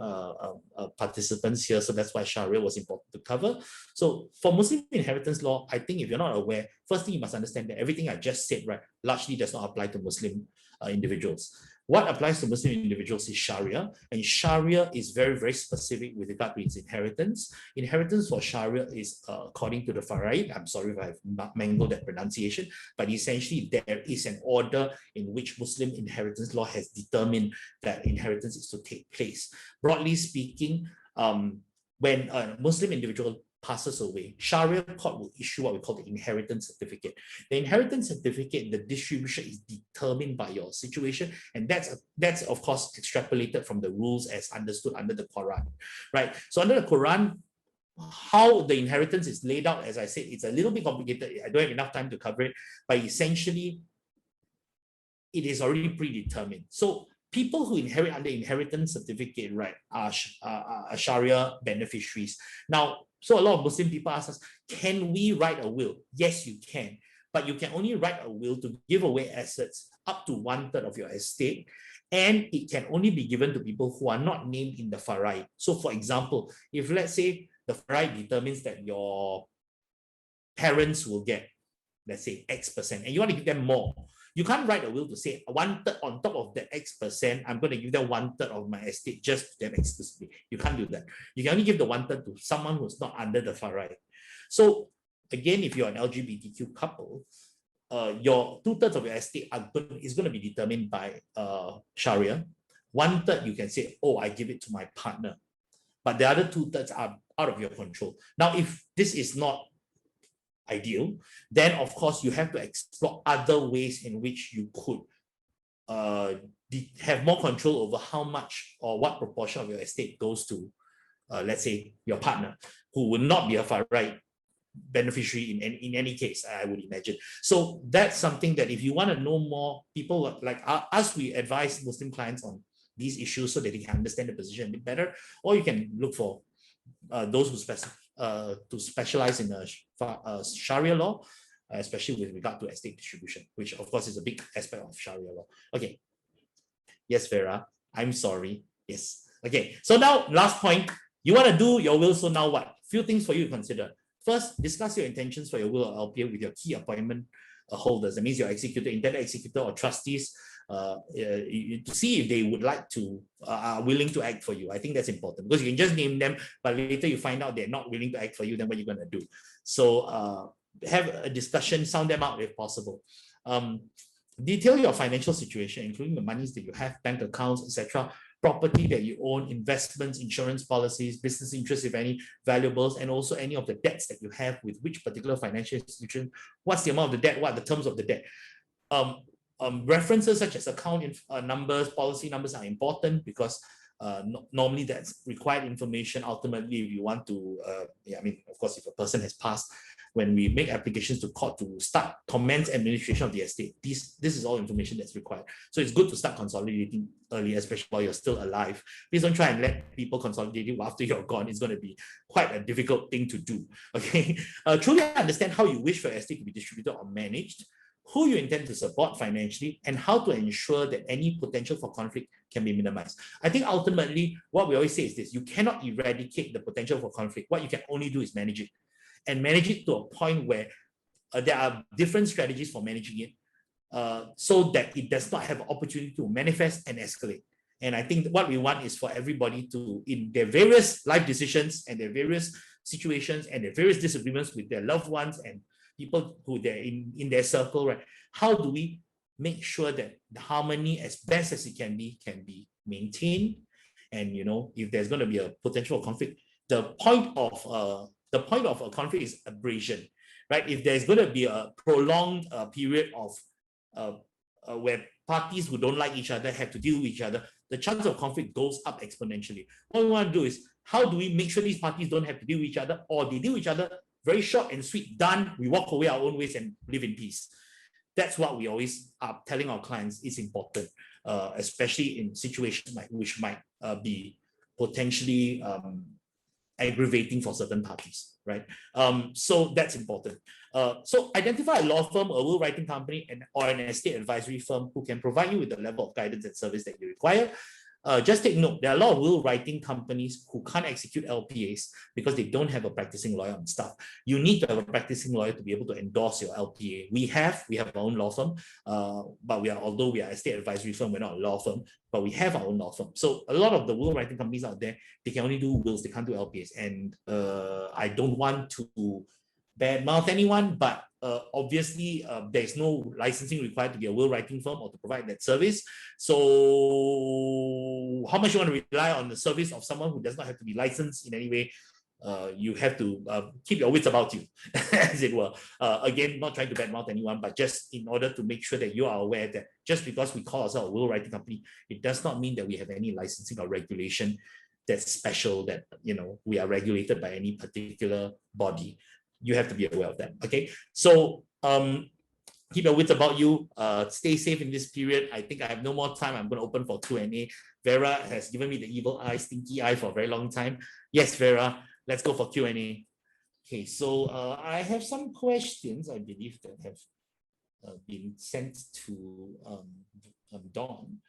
participants here, so that's why Sharia was important to cover. So for Muslim inheritance law, I think if you're not aware, first thing you must understand that everything I just said, right, largely does not apply to Muslim individuals. What applies to Muslim individuals is Sharia, and Sharia is very specific with regard to its inheritance. Inheritance for Sharia is according to the Faraid. I'm sorry if I've mangled that pronunciation, but essentially there is an order in which Muslim inheritance law has determined that inheritance is to take place. Broadly speaking, when a Muslim individual passes away, Sharia court will issue what we call the inheritance certificate. The inheritance certificate, the distribution is determined by your situation, and that's of course extrapolated from the rules as understood under the Quran, right? So under the Quran, how the inheritance is laid out, as I said, it's a little bit complicated. I don't have enough time to cover it, but essentially, it is already predetermined. So people who inherit under inheritance certificate, right, are Sharia beneficiaries. Now, so a lot of Muslim people ask us, can we write a will? Yes, you can. But you can only write a will to give away assets up to 1/3 of your estate. And it can only be given to people who are not named in the Faraid. So for example, if let's say the Faraid determines that your parents will get, let's say, X%, and you want to give them more, you can't write a will to say 1/3 on top of that X%, I'm going to give them 1/3 of my estate just to them exclusively. You can't do that. You can only give the 1/3 to someone who's not under the Faraid. So again, if you're an LGBTQ couple, your 2/3 of your estate is going to be determined by Sharia. 1/3 you can say, oh, I give it to my partner. But the other 2/3 are out of your control. Now, if this is not ideal, then of course you have to explore other ways in which you could have more control over how much or what proportion of your estate goes to, let's say, your partner, who will not be a Faraid beneficiary in any case, I would imagine. So that's something that if you want to know more, people like us, we advise Muslim clients on these issues so that they can understand the position a bit better, or you can look for those who specialize in Sharia law, especially with regard to estate distribution, which of course is a big aspect of Sharia law. Okay. Yes, Vera, I'm sorry. Yes. Okay. So now, last point, you want to do your will. So now what? Few things for you to consider. First, discuss your intentions for your will or LPA with your key appointment holders. That means your executor, intended executor, or trustees, to see if they would like to, are willing to act for you. I think that's important because you can just name them, but later you find out they're not willing to act for you, then what are you going to do? So have a discussion, sound them out if possible. Detail your financial situation, including the monies that you have, bank accounts, etc., property that you own, investments, insurance policies, business interests, if any, valuables, and also any of the debts that you have with which particular financial institution. What's the amount of the debt? What are the terms of the debt? References such as account numbers, policy numbers are important because normally that's required information. Ultimately, if you want to, I mean, of course, if a person has passed, when we make applications to court to start commence administration of the estate, this is all information that's required. So it's good to start consolidating early, especially while you're still alive. Please don't try and let people consolidate you after you're gone. It's going to be quite a difficult thing to do. Okay, truly understand how you wish for your estate to be distributed or managed, who you intend to support financially, and how to ensure that any potential for conflict can be minimized. I think ultimately, what we always say is this: you cannot eradicate the potential for conflict. What you can only do is manage it, and manage it to a point where there are different strategies for managing it, so that it does not have an opportunity to manifest and escalate. And I think what we want is for everybody to, in their various life decisions and their various situations and their various disagreements with their loved ones and people who they're in their circle, right? How do we make sure that the harmony, as best as it can be maintained? And if there's going to be a potential conflict, the point of a conflict is abrasion, right? If there's going to be a prolonged period of where parties who don't like each other have to deal with each other, the chance of conflict goes up exponentially. What we want to do is, how do we make sure these parties don't have to deal with each other, or they deal with each other very short and sweet, done, we walk away our own ways and live in peace. That's what we always are telling our clients is important, especially in situations which might be potentially aggravating for certain parties, right? So that's important. So identify a law firm, a will writing company, or an estate advisory firm who can provide you with the level of guidance and service that you require. Just take note, there are a lot of will writing companies who can't execute LPAs because they don't have a practicing lawyer on staff. You need to have a practicing lawyer to be able to endorse your LPA. We have our own law firm, but although we are a estate advisory firm, we're not a law firm, but we have our own law firm. So a lot of the will writing companies out there, they can only do wills, they can't do LPAs. And I don't want to badmouth anyone, but obviously there's no licensing required to be a will writing firm or to provide that service. So how much you want to rely on the service of someone who does not have to be licensed in any way? You have to keep your wits about you, as it were. Again, not trying to badmouth anyone, but just in order to make sure that you are aware that just because we call ourselves a will writing company, it does not mean that we have any licensing or regulation that's special, that we are regulated by any particular body. You have to be aware of that. Okay, so keep your wits about you. Stay safe in this period. I think I have no more time. I'm going to open for Q&A. Vera has given me the evil eye, stinky eye for a very long time. Yes, Vera, let's go for Q&A. Okay, so I have some questions, I believe, that have been sent to Dawn.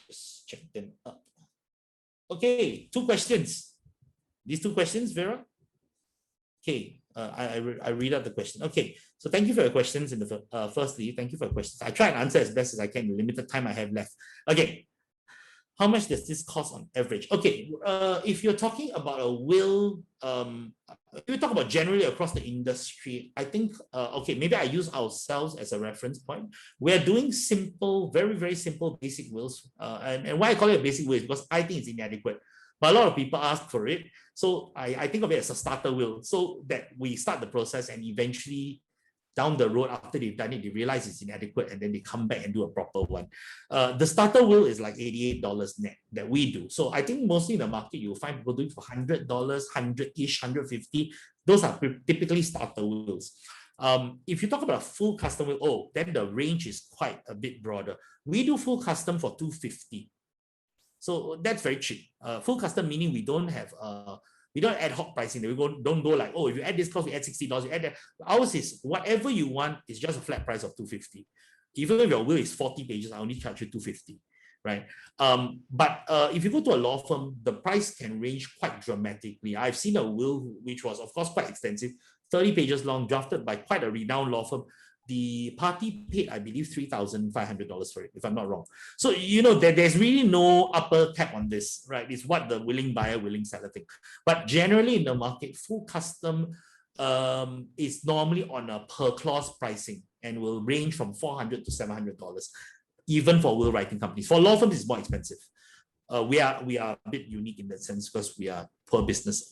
Just check them up. Okay, 2 questions. These 2 questions, Vera? Okay, I read out the question. Okay, so thank you for your questions. Firstly, thank you for your questions. I try and answer as best as I can in the limited time I have left. Okay, how much does this cost on average? Okay, if you're talking about a will, if you talk about generally across the industry, I think, okay, maybe I use ourselves as a reference point. We're doing simple, very, very simple basic wills. And why I call it a basic will is because I think it's inadequate. But a lot of people ask for it. So I think of it as a starter will, so that we start the process and eventually down the road after they've done it, they realize it's inadequate and then they come back and do a proper one. The starter will is like $88 net that we do. So I think mostly in the market, you'll find people doing for $100, 100-ish, 150. Those are typically starter wills. If you talk about a full custom will, then the range is quite a bit broader. We do full custom for $250. So that's very cheap. Full custom meaning we don't have ad hoc pricing. We don't go like, oh, if you add this cost, we add $60. You add that. Ours is whatever you want is just a flat price of $250. Even if your will is 40 pages, I only charge you $250, right? But if you go to a law firm, the price can range quite dramatically. I've seen a will which was, of course, quite extensive, 30 pages long, drafted by quite a renowned law firm. The party paid, I believe, $3,500 for it, if I'm not wrong. So, there's really no upper cap on this, right? It's what the willing buyer, willing seller thing. But generally in the market, full custom is normally on a per clause pricing and will range from $400 to $700, even for will writing companies. For law firms, it's more expensive. We are a bit unique in that sense because we are poor business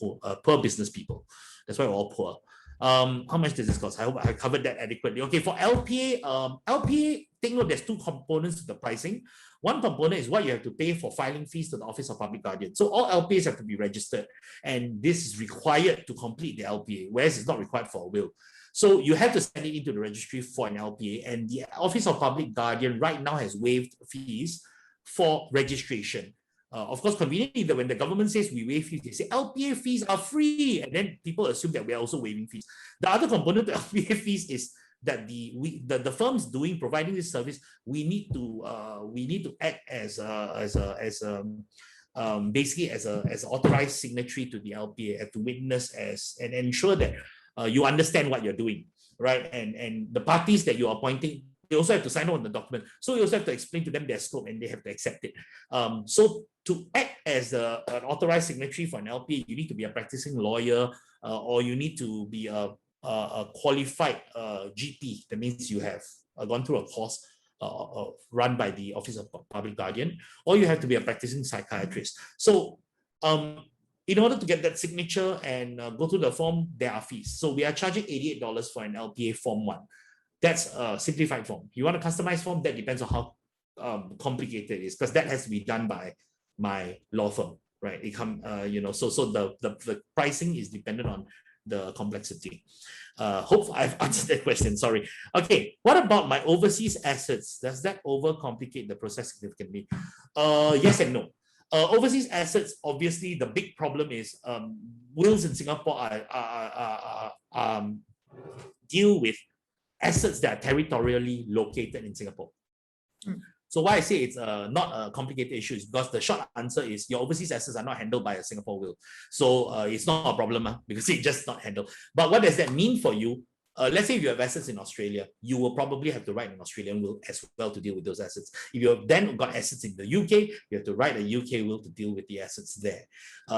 people. That's why we're all poor. How much does this cost? I hope I covered that adequately. Okay, for LPA, take note there's 2 components to the pricing. One component is what you have to pay for filing fees to the Office of Public Guardian. So all LPAs have to be registered, and this is required to complete the LPA, whereas it's not required for a will. So you have to send it into the registry for an LPA, and the Office of Public Guardian right now has waived fees for registration. Of course, conveniently, that when the government says we waive fees, they say LPA fees are free, and then people assume that we're also waiving fees. The other component to LPA fees is that the firms providing this service, we need to act basically as an authorized signatory to the LPA, to witness and ensure that you understand what you're doing, right? And the parties that you're appointing, they also have to sign on the document. So you also have to explain to them their scope and they have to accept it. So to act as an authorized signatory for an LPA, you need to be a practicing lawyer or you need to be a qualified GP. That means you have gone through a course run by the Office of Public Guardian, or you have to be a practicing psychiatrist. So in order to get that signature and go through the form, there are fees. So we are charging $88 for an LPA Form 1. That's a simplified form. You want a customized form, that depends on how complicated it is, because that has to be done by my law firm, right? So the pricing is dependent on the complexity. Hope I've answered that question. Sorry. Okay, what about my overseas assets? Does that overcomplicate the process significantly? Yes and no. Overseas assets, obviously, the big problem is wills in Singapore deal with assets that are territorially located in Singapore. So why I say it's not a complicated issue is because the short answer is your overseas assets are not handled by a Singapore will. So it's not a problem because it's just not handled. But what does that mean for you? Let's say if you have assets in Australia, you will probably have to write an Australian will as well to deal with those assets. If you have then got assets in the UK, you have to write a UK will to deal with the assets there.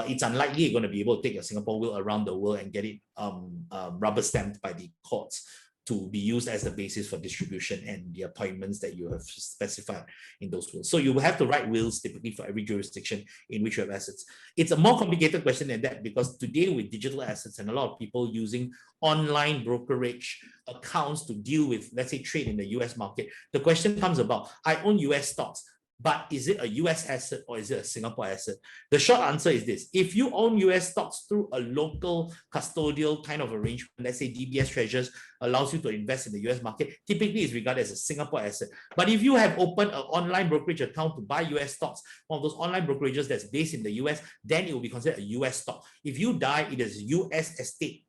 It's unlikely you're going to be able to take your Singapore will around the world and get it rubber stamped by the courts to be used as the basis for distribution and the appointments that you have specified in those wills. So you will have to write wills typically for every jurisdiction in which you have assets. It's a more complicated question than that because today with digital assets and a lot of people using online brokerage accounts to deal with, let's say, trade in the US market, the question comes about, I own US stocks, but is it a US asset or is it a Singapore asset? The short answer is this. If you own US stocks through a local custodial kind of arrangement, let's say DBS Treasures allows you to invest in the US market, typically is regarded as a Singapore asset. But if you have opened an online brokerage account to buy US stocks, one of those online brokerages that's based in the US, then it will be considered a US stock. If you die, it is a US estate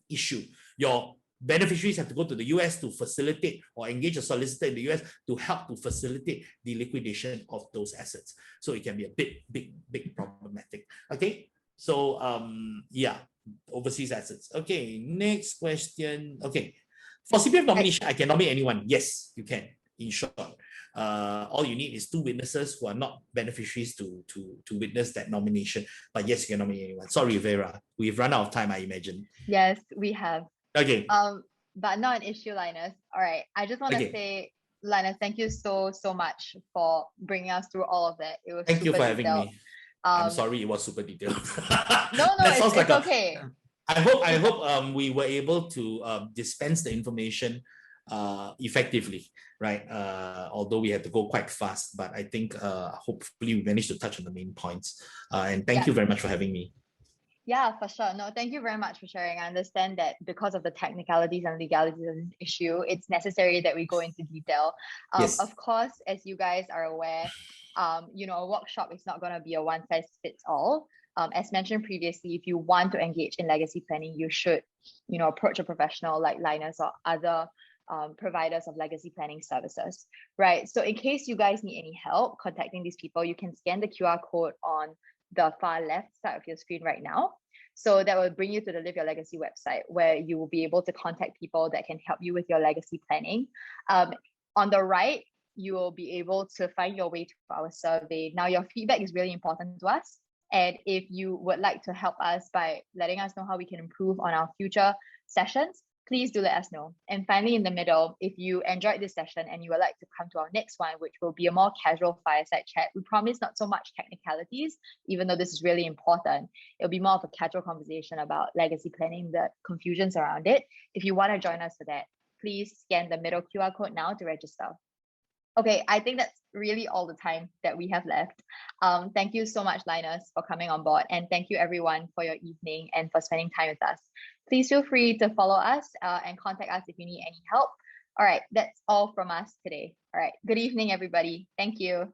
issue. Your beneficiaries have to go to the US to facilitate or engage a solicitor in the US to help to facilitate the liquidation of those assets. So it can be a big problematic. Okay, so yeah, overseas assets. Okay, next question. Okay, for CPF nomination, I can nominate anyone. Yes, you can. In short, all you need is 2 witnesses who are not beneficiaries to witness that nomination. But yes, you can nominate anyone. Sorry, Vera, we've run out of time, I imagine. Yes, we have. Okay. But not an issue, Linus. All right. I just want to say, Linus, thank you so much for bringing us through all of that. It was thank you for detailed. having me. I'm sorry it was super detailed. No, it's okay. I hope we were able to dispense the information effectively, right? Although we had to go quite fast, but I think hopefully we managed to touch on the main points. And thank you very much for having me. Yeah, for sure. No, thank you very much for sharing. I understand that because of the technicalities and legalities of this issue, it's necessary that we go into detail. Yes. Of course, as you guys are aware, a workshop is not going to be a one size fits all. As mentioned previously, if you want to engage in legacy planning, you should, approach a professional like Linus or other providers of legacy planning services, right? So in case you guys need any help contacting these people, you can scan the QR code on the far left side of your screen right now. So that will bring you to the Live Your Legacy website where you will be able to contact people that can help you with your legacy planning. On the right, you will be able to find your way to our survey. Now, your feedback is really important to us. And if you would like to help us by letting us know how we can improve on our future sessions, please do let us know. And finally, in the middle, if you enjoyed this session and you would like to come to our next one, which will be a more casual fireside chat, we promise not so much technicalities, even though this is really important. It'll be more of a casual conversation about legacy planning, the confusions around it. If you want to join us for that, please scan the middle QR code now to register. Okay, I think that's really all the time that we have left. Thank you so much, Linus, for coming on board. And thank you, everyone, for your evening and for spending time with us. Please feel free to follow us and contact us if you need any help. All right, that's all from us today. All right, good evening, everybody. Thank you.